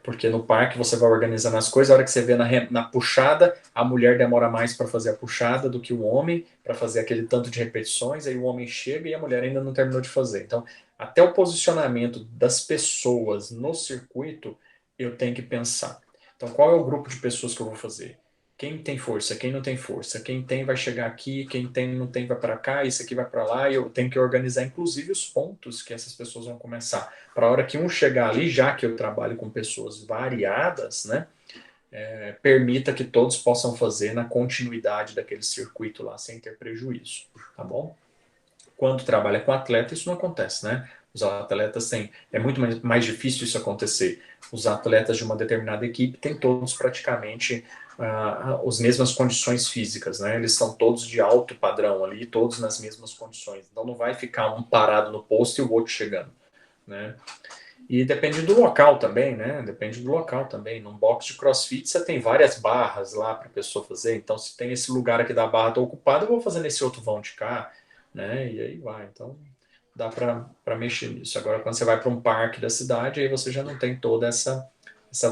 Porque no parque você vai organizando as coisas, a hora que você vê na puxada, a mulher demora mais para fazer a puxada do que o homem, para fazer aquele tanto de repetições, aí o homem chega e a mulher ainda não terminou de fazer. Então, até o posicionamento das pessoas no circuito, eu tenho que pensar. Então, qual é o grupo de pessoas que eu vou fazer? Quem tem força, quem não tem força, quem tem vai chegar aqui, quem tem não tem vai para cá, isso aqui vai para lá, e eu tenho que organizar inclusive os pontos que essas pessoas vão começar. Para a hora que um chegar ali, já que eu trabalho com pessoas variadas, né, permita que todos possam fazer na continuidade daquele circuito lá, sem ter prejuízo, tá bom? Quando trabalha com atleta, isso não acontece, né? Os atletas têm. É muito mais difícil isso acontecer. Os atletas de uma determinada equipe têm todos praticamente as mesmas condições físicas, né? Eles são todos de alto padrão ali, todos nas mesmas condições. Então não vai ficar um parado no posto e o outro chegando, né? E depende do local também, né? Depende do local também. Num box de CrossFit você tem várias barras lá para a pessoa fazer. Então, se tem esse lugar aqui da barra tá ocupado, eu vou fazer nesse outro vão de cá, né? E aí vai. Então, dá para mexer nisso. Agora, quando você vai para um parque da cidade, aí você já não tem toda essa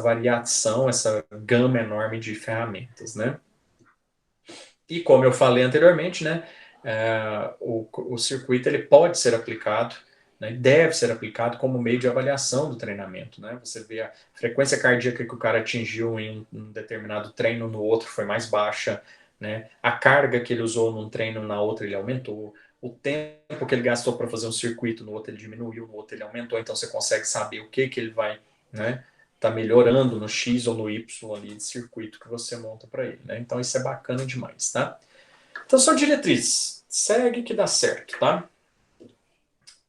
variação, essa gama enorme de ferramentas, né? E como eu falei anteriormente, né? O circuito ele pode ser aplicado, né, deve ser aplicado como meio de avaliação do treinamento, né? Você vê a frequência cardíaca que o cara atingiu em um determinado treino, no outro foi mais baixa, né? A carga que ele usou num treino, na outra ele aumentou. O tempo que ele gastou para fazer um circuito, no outro ele diminuiu, no outro ele aumentou. Então você consegue saber o que ele vai, né? Tá melhorando no X ou no Y ali de circuito que você monta para ele, né? Então isso é bacana demais, tá? Então são diretrizes. Segue que dá certo, tá?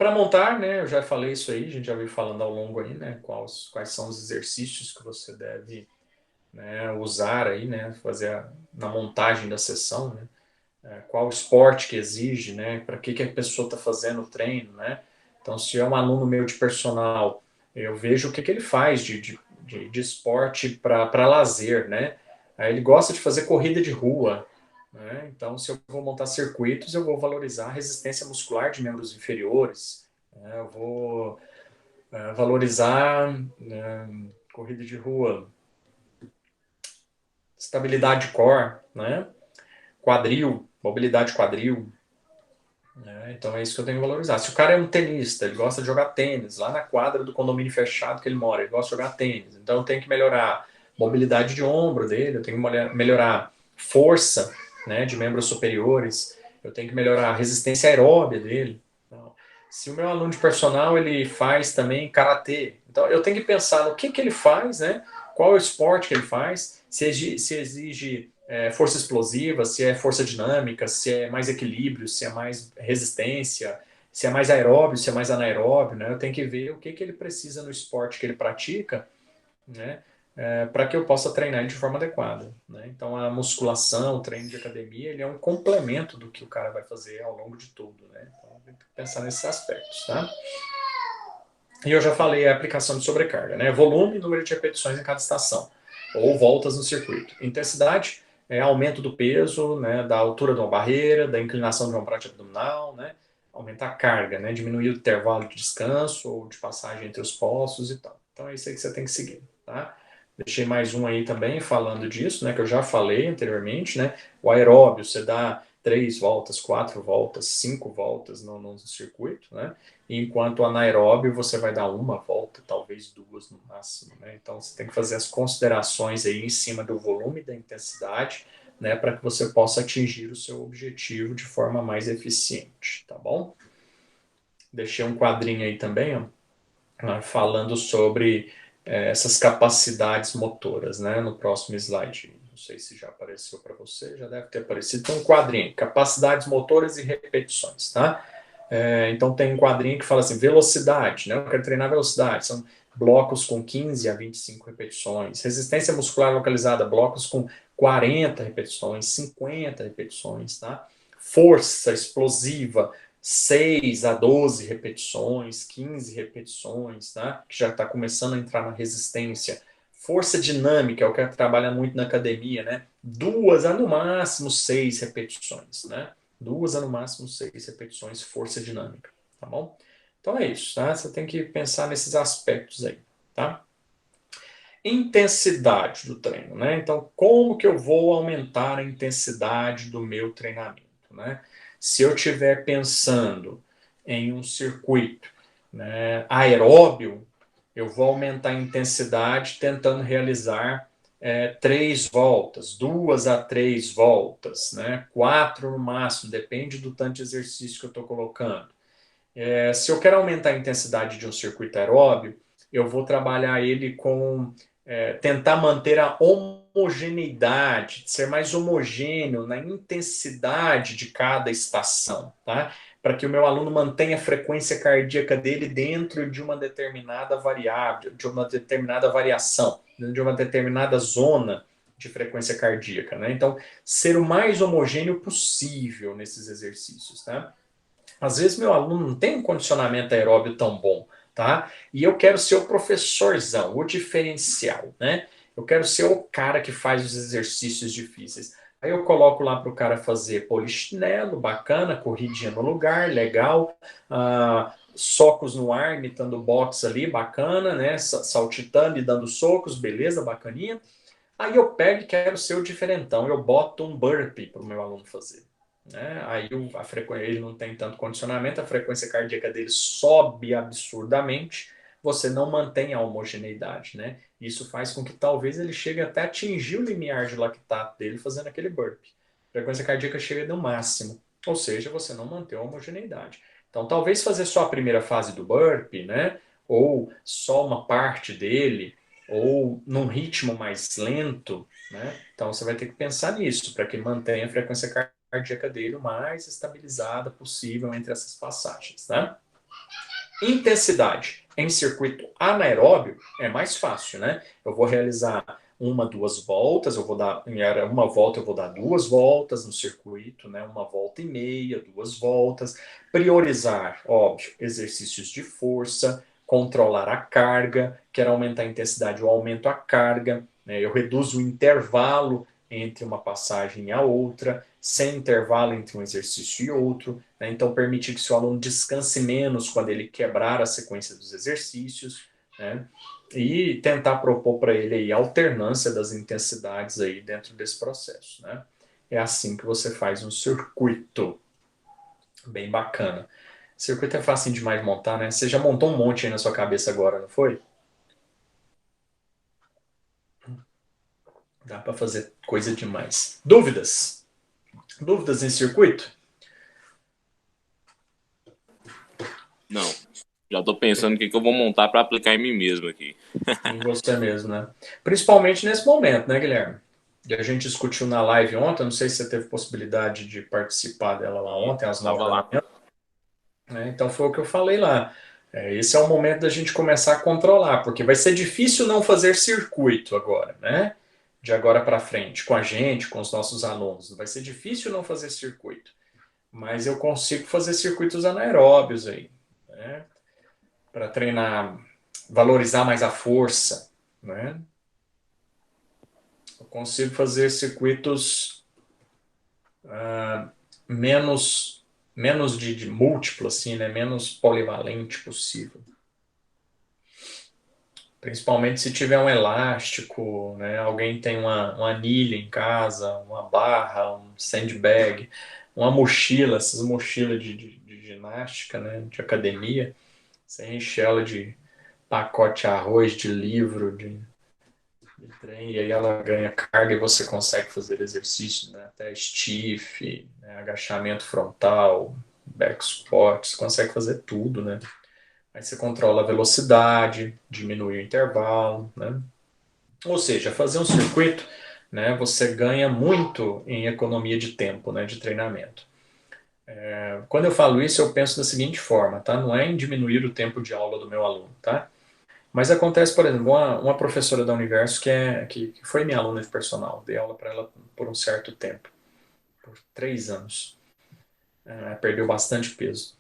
Para montar, né, eu já falei isso aí, a gente já veio falando ao longo aí, né, quais são os exercícios que você deve, né, usar aí, né, fazer na montagem da sessão, né, qual esporte que exige, né, para que a pessoa está fazendo o treino, né. Então, se é um aluno meu de personal, eu vejo o que ele faz de esporte para lazer, né. Aí ele gosta de fazer corrida de rua, né? Então, se eu vou montar circuitos, eu vou valorizar a resistência muscular de membros inferiores, né? Eu vou valorizar corrida de rua, estabilidade core, né? Quadril, mobilidade quadril, né? Então é isso que eu tenho que valorizar. Se o cara é um tenista, ele gosta de jogar tênis, lá na quadra do condomínio fechado que ele mora, ele gosta de jogar tênis, então eu tenho que melhorar a mobilidade de ombro dele, eu tenho que melhorar força, né, de membros superiores, eu tenho que melhorar a resistência aeróbia dele. Então, se o meu aluno de personal ele faz também karatê, então eu tenho que pensar no que ele faz, né, qual é o esporte que ele faz, se exige força explosiva, se é força dinâmica, se é mais equilíbrio, se é mais resistência, se é mais aeróbio, se é mais anaeróbio, né? Eu tenho que ver o que ele precisa no esporte que ele pratica, né? Para que eu possa treinar de forma adequada, né? Então a musculação, o treino de academia, ele é um complemento do que o cara vai fazer ao longo de tudo, né? Então tem que pensar nesses aspectos, tá? E eu já falei a aplicação de sobrecarga, né? Volume e número de repetições em cada estação, ou voltas no circuito. Intensidade é aumento do peso, né, da altura de uma barreira, da inclinação de uma praça abdominal, né? Aumentar a carga, né? Diminuir o intervalo de descanso ou de passagem entre os postos e tal. Então é isso aí que você tem que seguir, tá? Deixei mais um aí também falando disso, né? Que eu já falei anteriormente, né? O aeróbio, você dá 3 voltas, 4 voltas, 5 voltas no circuito, né? Enquanto o anaeróbio você vai dar uma volta, talvez duas no máximo, né? Então você tem que fazer as considerações aí em cima do volume e da intensidade, né? Para que você possa atingir o seu objetivo de forma mais eficiente, tá bom? Deixei um quadrinho aí também, ó, falando sobre essas capacidades motoras, né? No próximo slide. Não sei se já apareceu para você, já deve ter aparecido. Tem um quadrinho, capacidades motoras e repetições, tá? Então tem um quadrinho que fala assim, velocidade, né? Eu quero treinar velocidade, são blocos com 15 a 25 repetições. Resistência muscular localizada, blocos com 40 repetições, 50 repetições, tá? Força explosiva, 6 a 12 repetições, 15 repetições, tá? Que já está começando a entrar na resistência. Força dinâmica, é o que trabalha muito na academia, né? 2 a no máximo 6 repetições, né? 2 a no máximo 6 repetições, força dinâmica, tá bom? Então é isso, tá? Você tem que pensar nesses aspectos aí, tá? Intensidade do treino, né? Então, como que eu vou aumentar a intensidade do meu treinamento, né? Se eu estiver pensando em um circuito, né, aeróbio, eu vou aumentar a intensidade tentando realizar 3 voltas, 2 a 3 voltas, né? 4 no máximo, depende do tanto de exercício que eu estou colocando. Se eu quero aumentar a intensidade de um circuito aeróbio, eu vou trabalhar ele com tentar manter a homogeneidade, ser mais homogêneo na intensidade de cada estação, tá? Para que o meu aluno mantenha a frequência cardíaca dele dentro de uma determinada variável, de uma determinada variação, dentro de uma determinada zona de frequência cardíaca, né? Então, ser o mais homogêneo possível nesses exercícios, tá? Às vezes meu aluno não tem um condicionamento aeróbio tão bom, tá? E eu quero ser o professorzão, o diferencial, né? Eu quero ser o cara que faz os exercícios difíceis. Aí eu coloco lá para o cara fazer polichinelo, bacana, corridinha no lugar, legal, socos no ar, imitando box ali, bacana, né? Saltitando e dando socos, beleza, bacaninha. Aí eu pego e quero ser o diferentão, eu boto um burpee para o meu aluno fazer, né? Aí a frequência, ele não tem tanto condicionamento, a frequência cardíaca dele sobe absurdamente, você não mantém a homogeneidade, né? Isso faz com que talvez ele chegue até atingir o limiar de lactato dele fazendo aquele burpee. A frequência cardíaca chega no máximo, ou seja, você não mantém a homogeneidade. Então, talvez fazer só a primeira fase do burpee, né? Ou só uma parte dele, ou num ritmo mais lento, né? Então você vai ter que pensar nisso para que mantenha a frequência cardíaca dele o mais estabilizada possível entre essas passagens, tá? Intensidade em circuito anaeróbio é mais fácil, né? Eu vou realizar uma, duas voltas, eu vou dar, em uma volta eu vou dar duas voltas no circuito, né? Uma volta e meia, duas voltas. Priorizar, óbvio, exercícios de força, controlar a carga, quero aumentar a intensidade, eu aumento a carga, né? Eu reduzo o intervalo entre uma passagem e a outra, sem intervalo entre um exercício e outro, né? Então permitir que seu aluno descanse menos quando ele quebrar a sequência dos exercícios, né? E tentar propor para ele aí alternância das intensidades aí dentro desse processo, né? É assim que você faz um circuito. Bem bacana. Circuito é fácil demais de montar, né? Você já montou um monte aí na sua cabeça agora, não foi? Dá para fazer coisa demais. Dúvidas? Dúvidas em circuito? Não. Já estou pensando o que eu vou montar para aplicar em mim mesmo aqui. Em você mesmo, né? Principalmente nesse momento, né, Guilherme? E a gente discutiu na live ontem, não sei se você teve possibilidade de participar dela lá ontem, às 9 da manhã. Então foi o que eu falei lá. Esse é o momento da gente começar a controlar, porque vai ser difícil não fazer circuito agora, né? De agora para frente, com a gente, com os nossos alunos. Vai ser difícil não fazer circuito. Mas eu consigo fazer circuitos anaeróbios aí, né? Para treinar, valorizar mais a força, né? Eu consigo fazer circuitos menos de múltiplo, assim, né? Menos polivalente possível. Principalmente se tiver um elástico, né? Alguém tem uma anilha em casa, uma barra, um sandbag, uma mochila, essas mochilas de ginástica, né? De academia. Você enche ela de pacote de arroz, de livro, de trem, e aí ela ganha carga e você consegue fazer exercícios, né? Até stiff, né? Agachamento frontal, back squat, você consegue fazer tudo, né? Aí você controla a velocidade, diminui o intervalo, né? Ou seja, fazer um circuito, né? Você ganha muito em economia de tempo, né? De treinamento. Quando eu falo isso, eu penso da seguinte forma, tá? Não é em diminuir o tempo de aula do meu aluno, tá? Mas acontece, por exemplo, uma professora da Universo que foi minha aluna de personal, dei aula para ela por um certo tempo, por 3 anos. Perdeu bastante peso.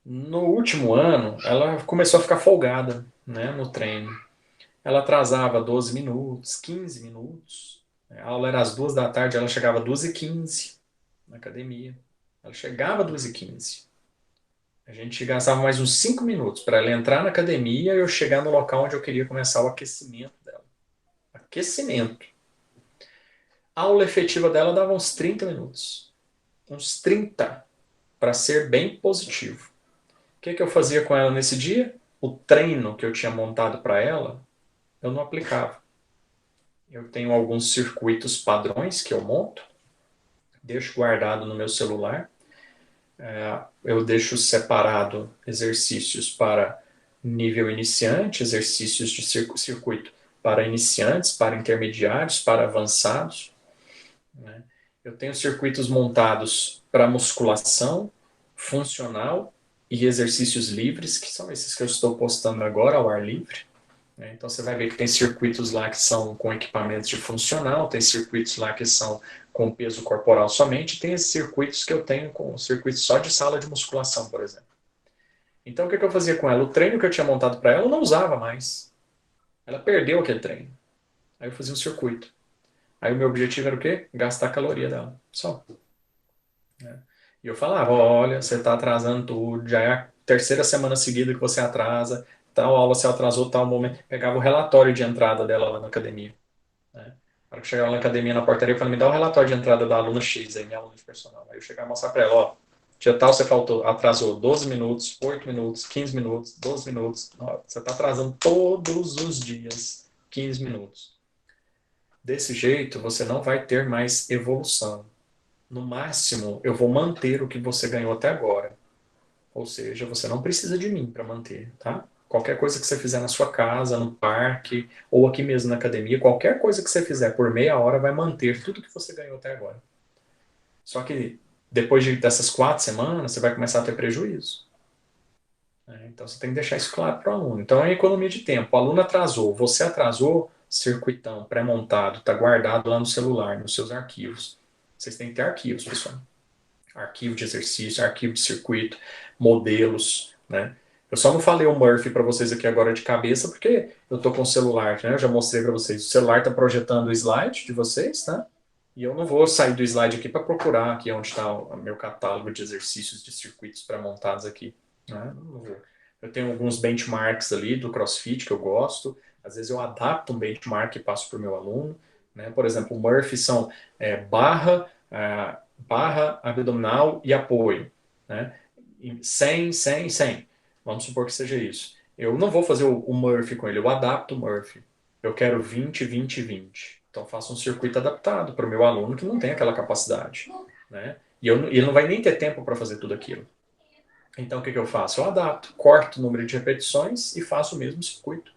No último ano, ela começou a ficar folgada, né, no treino. Ela atrasava 12 minutos, 15 minutos. A aula era às 2 da tarde, ela chegava às 2h15 na academia. Ela chegava às 2h15. A gente gastava mais uns 5 minutos para ela entrar na academia e eu chegar no local onde eu queria começar o aquecimento dela. Aquecimento. A aula efetiva dela dava uns 30 minutos. Uns 30, para ser bem positivo. O que eu fazia com ela nesse dia? O treino que eu tinha montado para ela, eu não aplicava. Eu tenho alguns circuitos padrões que eu monto, deixo guardado no meu celular. Eu deixo separado exercícios para nível iniciante, exercícios de circuito para iniciantes, para intermediários, para avançados, né? Eu tenho circuitos montados para musculação, funcional e exercícios livres, que são esses que eu estou postando agora ao ar livre. Então você vai ver que tem circuitos lá que são com equipamentos de funcional, tem circuitos lá que são com peso corporal somente, tem esses circuitos que eu tenho com circuitos só de sala de musculação, por exemplo. Então o que eu fazia com ela? O treino que eu tinha montado para ela eu não usava mais. Ela perdeu aquele treino. Aí eu fazia um circuito. Aí o meu objetivo era o quê? Gastar a caloria dela. Só. E eu falava, olha, você está atrasando tudo, já é a terceira semana seguida que você atrasa, tal aula você atrasou, tal momento. Pegava o relatório de entrada dela lá na academia. Né? Na hora que eu chegava na academia, na portaria, eu falei, me dá o relatório de entrada da aluna X, aí, minha aluna de personal. Aí eu chegava e mostrar para ela, ó, dia tal você atrasou 12 minutos, 8 minutos, 15 minutos, 12 minutos. Ó, você está atrasando todos os dias 15 minutos. Desse jeito, você não vai ter mais evolução. No máximo, eu vou manter o que você ganhou até agora. Ou seja, você não precisa de mim para manter, tá? Qualquer coisa que você fizer na sua casa, no parque, ou aqui mesmo na academia, qualquer coisa que você fizer por meia hora vai manter tudo que você ganhou até agora. Só que depois dessas 4 semanas, você vai começar a ter prejuízo. né? Então você tem que deixar isso claro para o aluno. Então é economia de tempo. O aluno atrasou, você atrasou, circuitão pré-montado, está guardado lá no celular, nos seus arquivos. Vocês têm que ter arquivos, pessoal. Arquivo de exercício, arquivo de circuito, modelos, né? Eu só não falei o Murphy para vocês aqui agora de cabeça, porque eu tô com o celular, né? Eu já mostrei para vocês. O celular está projetando o slide de vocês, tá? E eu não vou sair do slide aqui para procurar aqui onde está o meu catálogo de exercícios de circuitos pré-montados aqui, né? Não vou. Eu tenho alguns benchmarks ali do CrossFit que eu gosto. Às vezes eu adapto um benchmark e passo para o meu aluno, né? Por exemplo, o Murphy são barra abdominal e apoio, né? 100, 100, 100. Vamos supor que seja isso. Eu não vou fazer o Murphy com ele, eu adapto o Murphy. Eu quero 20, 20, 20. Então, faço um circuito adaptado para o meu aluno que não tem aquela capacidade, né? E ele não vai nem ter tempo para fazer tudo aquilo. Então, o que eu faço? Eu adapto, corto o número de repetições e faço o mesmo circuito,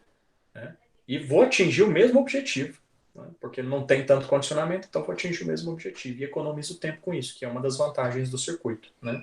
né? E vou atingir o mesmo objetivo, né? Porque não tem tanto condicionamento, então vou atingir o mesmo objetivo e economizo tempo com isso, que é uma das vantagens do circuito, né?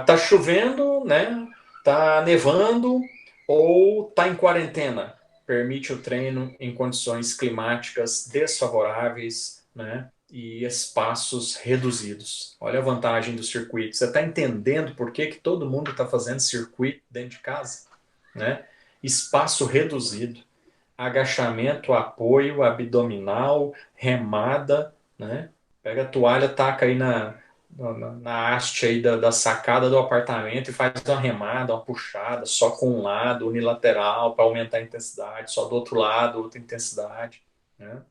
Tá chovendo, né? Tá nevando ou tá em quarentena. Permite o treino em condições climáticas desfavoráveis, né? E espaços reduzidos. Olha a vantagem do circuito. Você está entendendo por que todo mundo está fazendo circuito dentro de casa, né? Espaço reduzido, agachamento, apoio, abdominal, remada, né? Pega a toalha, taca aí na haste aí da sacada do apartamento e faz uma remada, uma puxada, só com um lado, unilateral, para aumentar a intensidade, só do outro lado, outra intensidade, né?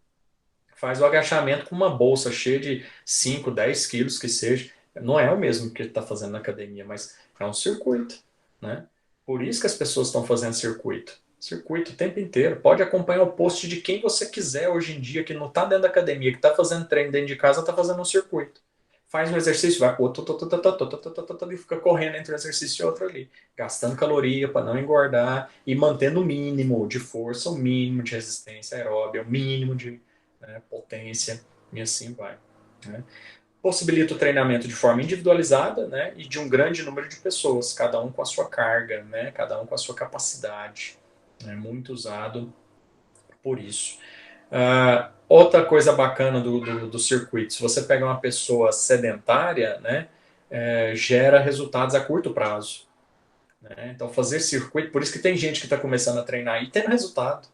Faz o agachamento com uma bolsa cheia de 5, 10 quilos que seja. Não é o mesmo que ele está fazendo na academia, mas é um circuito, né? Por isso que as pessoas estão fazendo circuito. Circuito o tempo inteiro. Pode acompanhar o post de quem você quiser hoje em dia, que não está dentro da academia, que está fazendo treino dentro de casa, está fazendo um circuito. Faz um exercício, vai para o outro, e fica correndo entre um exercício e outro ali, gastando caloria para não engordar e mantendo o mínimo de força, o mínimo de resistência aeróbica, o mínimo de, né, potência, e assim vai, né? Possibilita o treinamento de forma individualizada, né, e de um grande número de pessoas, cada um com a sua carga, né, cada um com a sua capacidade. É muito usado por isso. Outra coisa bacana do circuito, se você pega uma pessoa sedentária, né, gera resultados a curto prazo, né? Então, fazer circuito, por isso que tem gente que está começando a treinar e tendo resultado.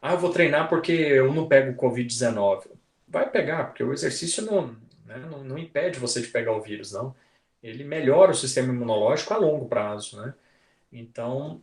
Eu vou treinar porque eu não pego o Covid-19. Vai pegar, porque o exercício não impede você de pegar o vírus, não. Ele melhora o sistema imunológico a longo prazo, né? Então,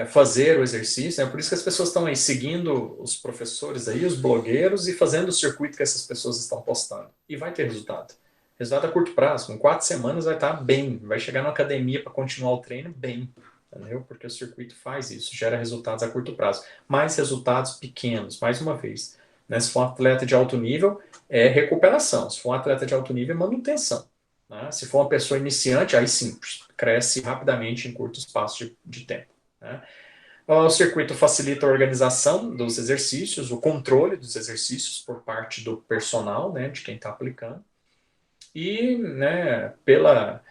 fazer o exercício, por isso que as pessoas estão aí seguindo os professores aí, os blogueiros, e fazendo o circuito que essas pessoas estão postando. E vai ter resultado. Resultado a curto prazo. Com 4 semanas vai estar bem. Vai chegar na academia para continuar o treino bem. Entendeu? Porque o circuito faz isso, gera resultados a curto prazo. Mais resultados pequenos, mais uma vez. Né? Se for um atleta de alto nível, é recuperação. Se for um atleta de alto nível, é manutenção. Né? Se for uma pessoa iniciante, aí sim, cresce rapidamente em curto espaço de tempo. Né? O circuito facilita a organização dos exercícios, o controle dos exercícios por parte do personal, né, de quem está aplicando. E, né, pela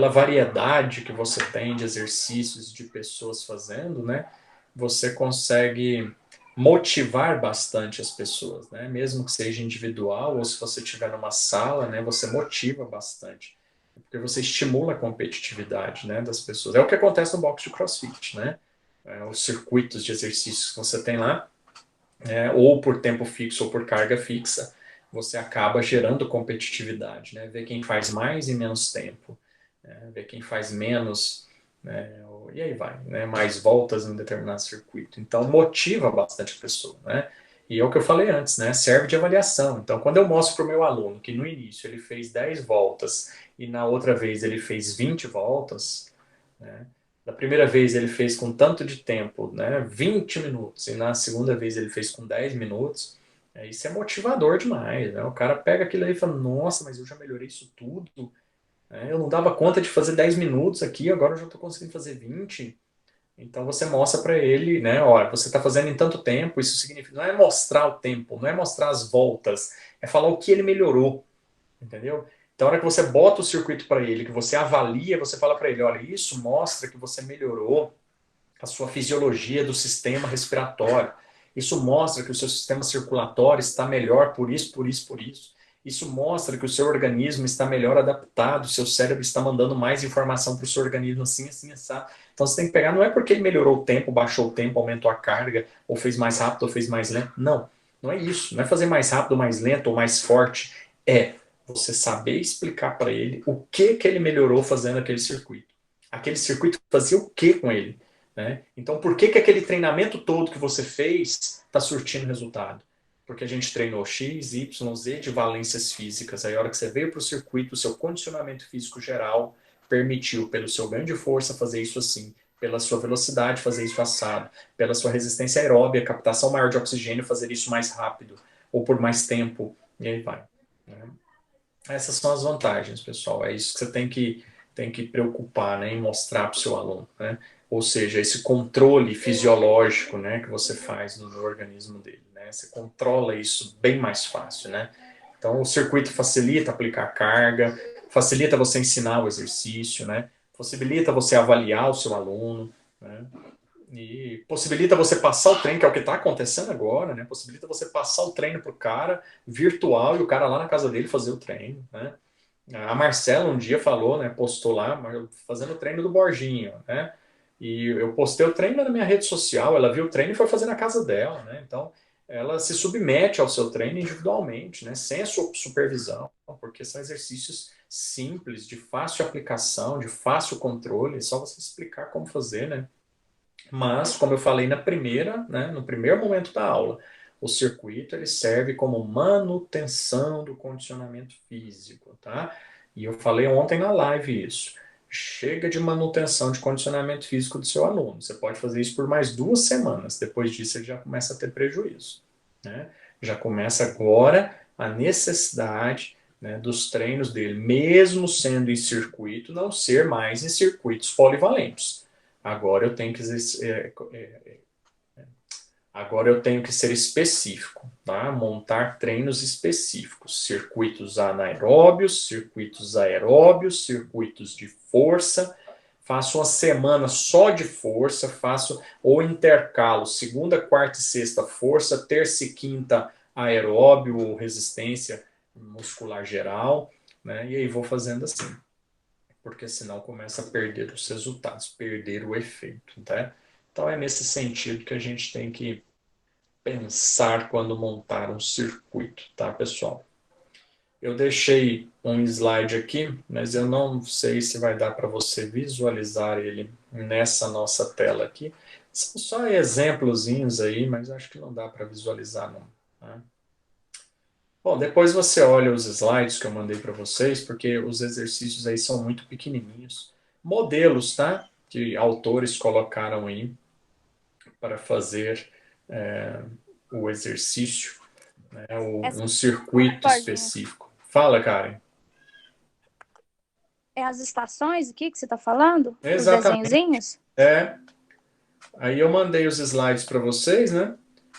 variedade que você tem de exercícios, de pessoas fazendo, né, você consegue motivar bastante as pessoas, né, mesmo que seja individual ou se você estiver numa sala, né, você motiva bastante, porque você estimula a competitividade, né, das pessoas. É o que acontece no box de CrossFit, né, os circuitos de exercícios que você tem lá, ou por tempo fixo ou por carga fixa, você acaba gerando competitividade, né, ver quem faz mais em menos tempo, ver quem faz menos, né, e aí vai, né, mais voltas em um determinado circuito. Então, motiva bastante a pessoa, né? E é o que eu falei antes, né? Serve de avaliação. Então, quando eu mostro para o meu aluno que no início ele fez 10 voltas e na outra vez ele fez 20 voltas, né? Da primeira vez ele fez com tanto de tempo, né, 20 minutos, e na segunda vez ele fez com 10 minutos, isso é motivador demais, né? O cara pega aquilo aí e fala, nossa, mas eu já melhorei isso tudo, eu não dava conta de fazer 10 minutos aqui, agora eu já estou conseguindo fazer 20. Então você mostra para ele, né, olha, você está fazendo em tanto tempo, isso significa, não é mostrar o tempo, não é mostrar as voltas, é falar o que ele melhorou, entendeu? Então, a hora que você bota o circuito para ele, que você avalia, você fala para ele, olha, isso mostra que você melhorou a sua fisiologia do sistema respiratório. Isso mostra que o seu sistema circulatório está melhor por isso, por isso, por isso. Isso mostra que o seu organismo está melhor adaptado, o seu cérebro está mandando mais informação para o seu organismo assim, assim, assim. Então você tem que pegar, não é porque ele melhorou o tempo, baixou o tempo, aumentou a carga, ou fez mais rápido, ou fez mais lento. Não, não é isso. Não é fazer mais rápido, mais lento, ou mais forte. É você saber explicar para ele o que ele melhorou fazendo aquele circuito. Aquele circuito fazia o que com ele? Né? Então, por que aquele treinamento todo que você fez está surtindo resultado? Porque a gente treinou X, Y, Z de valências físicas. Aí, a hora que você veio para o circuito, o seu condicionamento físico geral permitiu, pelo seu ganho de força, fazer isso assim, pela sua velocidade, fazer isso assado, pela sua resistência aeróbia, captação maior de oxigênio, fazer isso mais rápido, ou por mais tempo, e aí vai. Né? Essas são as vantagens, pessoal. É isso que você tem que preocupar, né, em mostrar para o seu aluno, né? Ou seja, esse controle fisiológico, né, que você faz no organismo dele, né? Você controla isso bem mais fácil, né? Então, o circuito facilita aplicar carga, facilita você ensinar o exercício, né? Possibilita você avaliar o seu aluno, né? E possibilita você passar o treino, que é o que está acontecendo agora, né? Possibilita você passar o treino para o cara virtual e o cara lá na casa dele fazer o treino, né? A Marcela um dia falou, né? Postou lá, fazendo o treino do Borginho, né? E eu postei o treino na minha rede social, ela viu o treino e foi fazer na casa dela, né? Então, ela se submete ao seu treino individualmente, né? Sem a sua supervisão, porque são exercícios simples, de fácil aplicação, de fácil controle, é só você explicar como fazer, né? Mas, como eu falei na primeira, né, no primeiro momento da aula, o circuito ele serve como manutenção do condicionamento físico, tá? E eu falei ontem na live isso. Chega de manutenção de condicionamento físico do seu aluno. Você pode fazer isso por mais 2 semanas. Depois disso, ele já começa a ter prejuízo, né? Já começa agora a necessidade, né, dos treinos dele, mesmo sendo em circuito, não ser mais em circuitos polivalentes. Agora eu tenho que agora eu tenho que ser específico, tá? Montar treinos específicos, circuitos anaeróbios, circuitos aeróbios, circuitos de força. Faço uma semana só de força, faço ou intercalo segunda, quarta e sexta força, terça e quinta aeróbio ou resistência muscular geral, né? E aí vou fazendo assim, porque senão começa a perder os resultados, perder o efeito, tá? Então é nesse sentido que a gente tem que pensar quando montar um circuito, tá, pessoal? Eu deixei um slide aqui, mas eu não sei se vai dar para você visualizar ele nessa nossa tela aqui. São só exemplozinhos aí, mas acho que não dá para visualizar não, tá? Bom, depois você olha os slides que eu mandei para vocês, porque os exercícios aí são muito pequenininhos. Modelos, tá? Que autores colocaram aí para fazer o exercício, né? Um circuito específico. Fala, Karen. É as estações aqui que você está falando? Exatamente. Os desenhozinhos? É. Aí eu mandei os slides para vocês, né?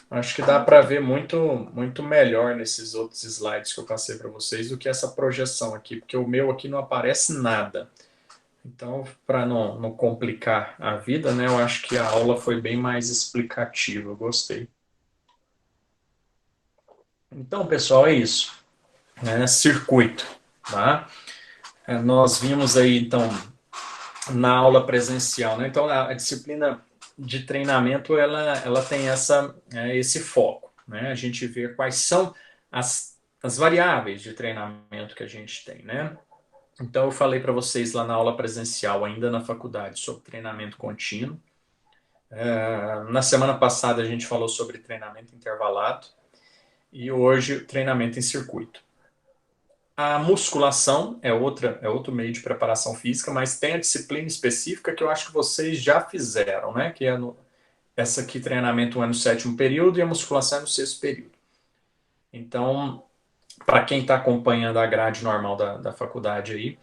Acho que dá para ver muito, muito melhor nesses outros slides que eu passei para vocês do que essa projeção aqui, porque o meu aqui não aparece nada. Então, para não complicar a vida, né, eu acho que a aula foi bem mais explicativa, eu gostei. Então, pessoal, é isso. Circuito, tá? Nós vimos aí, então, na aula presencial, né? Então, a disciplina de treinamento, ela tem esse foco, né? A gente vê quais são as variáveis de treinamento que a gente tem, né? Então, eu falei para vocês lá na aula presencial, ainda na faculdade, sobre treinamento contínuo. Na semana passada, a gente falou sobre treinamento intervalado. E hoje, treinamento em circuito. A musculação é outro meio de preparação física, mas tem a disciplina específica que eu acho que vocês já fizeram, né? Que é essa aqui, treinamento é no 7º período e a musculação é no 6º período. Então, para quem está acompanhando a grade normal da faculdade aí,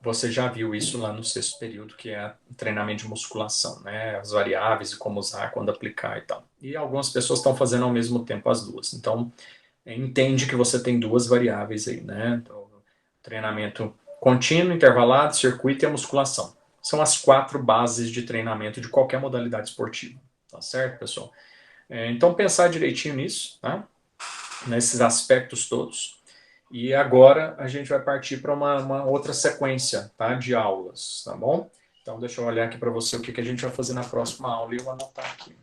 você já viu isso lá no 6º período, que é o treinamento de musculação, né? As variáveis e como usar, quando aplicar e tal. E algumas pessoas estão fazendo ao mesmo tempo as duas. Então, entende que você tem 2 variáveis aí, né? Então, Treinamento contínuo, intervalado, circuito e a musculação. São as 4 bases de treinamento de qualquer modalidade esportiva. Tá certo, pessoal? Então, pensar direitinho nisso, tá? Nesses aspectos todos. E agora a gente vai partir para uma outra sequência, tá? De aulas, tá bom? Então, deixa eu olhar aqui para você o que a gente vai fazer na próxima aula e eu vou anotar aqui.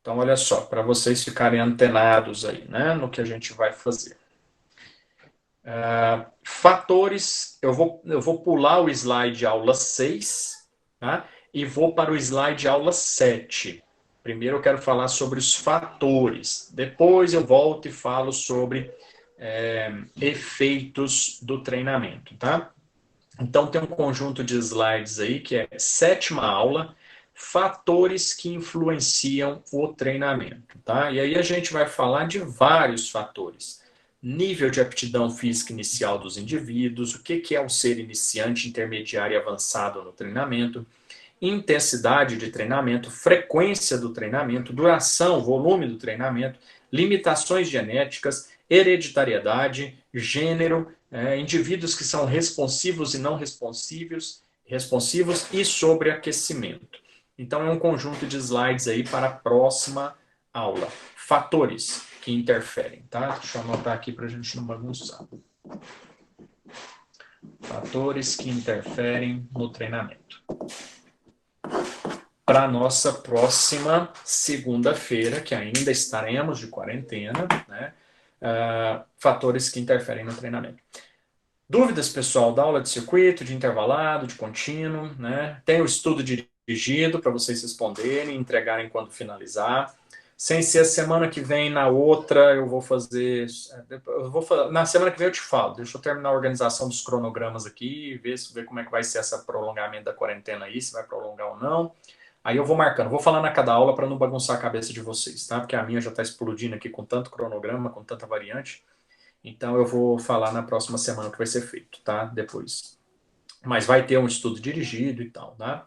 Então, olha só, para vocês ficarem antenados aí, né, no que a gente vai fazer. Fatores, eu vou pular o slide aula 6, tá? E vou para o slide aula 7. Primeiro eu quero falar sobre os fatores. Depois eu volto e falo sobre efeitos do treinamento, tá? Então tem um conjunto de slides aí que é 7ª aula, fatores que influenciam o treinamento, tá? E aí a gente vai falar de vários fatores. Nível de aptidão física inicial dos indivíduos, o que é um ser iniciante, intermediário e avançado no treinamento, intensidade de treinamento, frequência do treinamento, duração, volume do treinamento, limitações genéticas, hereditariedade, gênero, indivíduos que são responsivos e não responsivos e sobreaquecimento. Então, é um conjunto de slides aí para a próxima aula. Fatores que interferem, tá? Deixa eu anotar aqui para a gente não bagunçar. Fatores que interferem no treinamento. Para a nossa próxima segunda-feira, que ainda estaremos de quarentena, né? Fatores que interferem no treinamento. Dúvidas, pessoal, da aula de circuito, de intervalado, de contínuo, né? Tem o estudo dirigido para vocês responderem, entregarem quando finalizar. Sem ser a semana que vem, na outra, eu vou fazer... na semana que vem eu te falo. Deixa eu terminar a organização dos cronogramas aqui, ver como é que vai ser esse prolongamento da quarentena aí, se vai prolongar ou não. Aí eu vou marcando, vou falando a cada aula para não bagunçar a cabeça de vocês, tá? Porque a minha já está explodindo aqui com tanto cronograma, com tanta variante. Então eu vou falar na próxima semana o que vai ser feito, tá? Depois. Mas vai ter um estudo dirigido e tal, tá?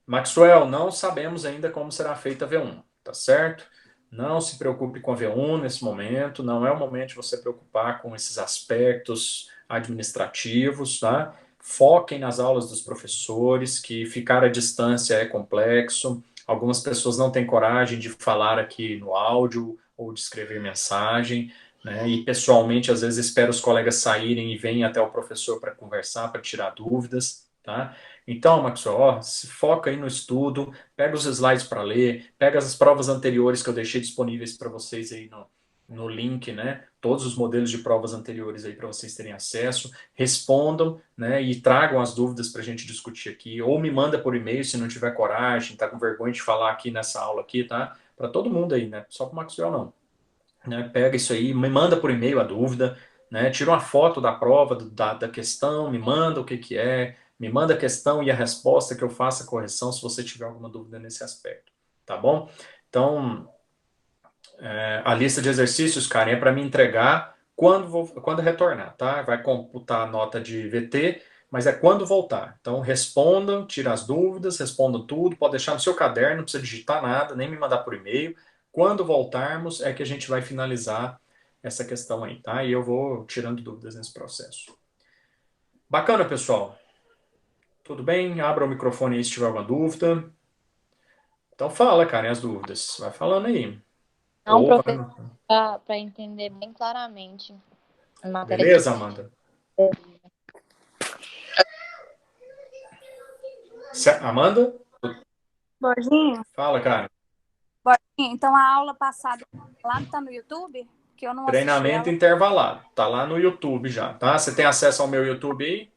Maxwell, não sabemos ainda como será feita a V1, tá certo? Não se preocupe com a V1 nesse momento, não é o momento de você preocupar com esses aspectos administrativos, tá? Foquem nas aulas dos professores, que ficar à distância é complexo. Algumas pessoas não têm coragem de falar aqui no áudio ou de escrever mensagem, né? E pessoalmente, às vezes, espero os colegas saírem e venham até o professor para conversar, para tirar dúvidas, tá? Então, Maxwell, se foca aí no estudo, pega os slides para ler, pega as provas anteriores que eu deixei disponíveis para vocês aí no link, né? Todos os modelos de provas anteriores aí para vocês terem acesso, respondam, né? E tragam as dúvidas para a gente discutir aqui, ou me manda por e-mail se não tiver coragem, tá com vergonha de falar aqui nessa aula aqui, tá? Para todo mundo aí, né? Só para o Maxwell não. Né? Pega isso aí, me manda por e-mail a dúvida, né? Tira uma foto da prova, da questão, me manda o que é, me manda a questão e a resposta que eu faça a correção se você tiver alguma dúvida nesse aspecto, tá bom? Então, a lista de exercícios, Karen, é para me entregar quando retornar, tá? Vai computar a nota de VT, mas é quando voltar. Então, respondam, tira as dúvidas, respondam tudo, pode deixar no seu caderno, não precisa digitar nada, nem me mandar por e-mail. Quando voltarmos é que a gente vai finalizar essa questão aí, tá? E eu vou tirando dúvidas nesse processo. Bacana, pessoal? Tudo bem? Abra o microfone aí se tiver alguma dúvida. Então fala, Karen, as dúvidas. Vai falando aí. Não, professor, para entender bem claramente. Beleza, Amanda? Amanda? Borginho? Fala, Karen. Borginho, então a aula passada lá tá no YouTube? Que eu não Treinamento intervalado. Tá lá no YouTube já, tá? Você tem acesso ao meu YouTube aí?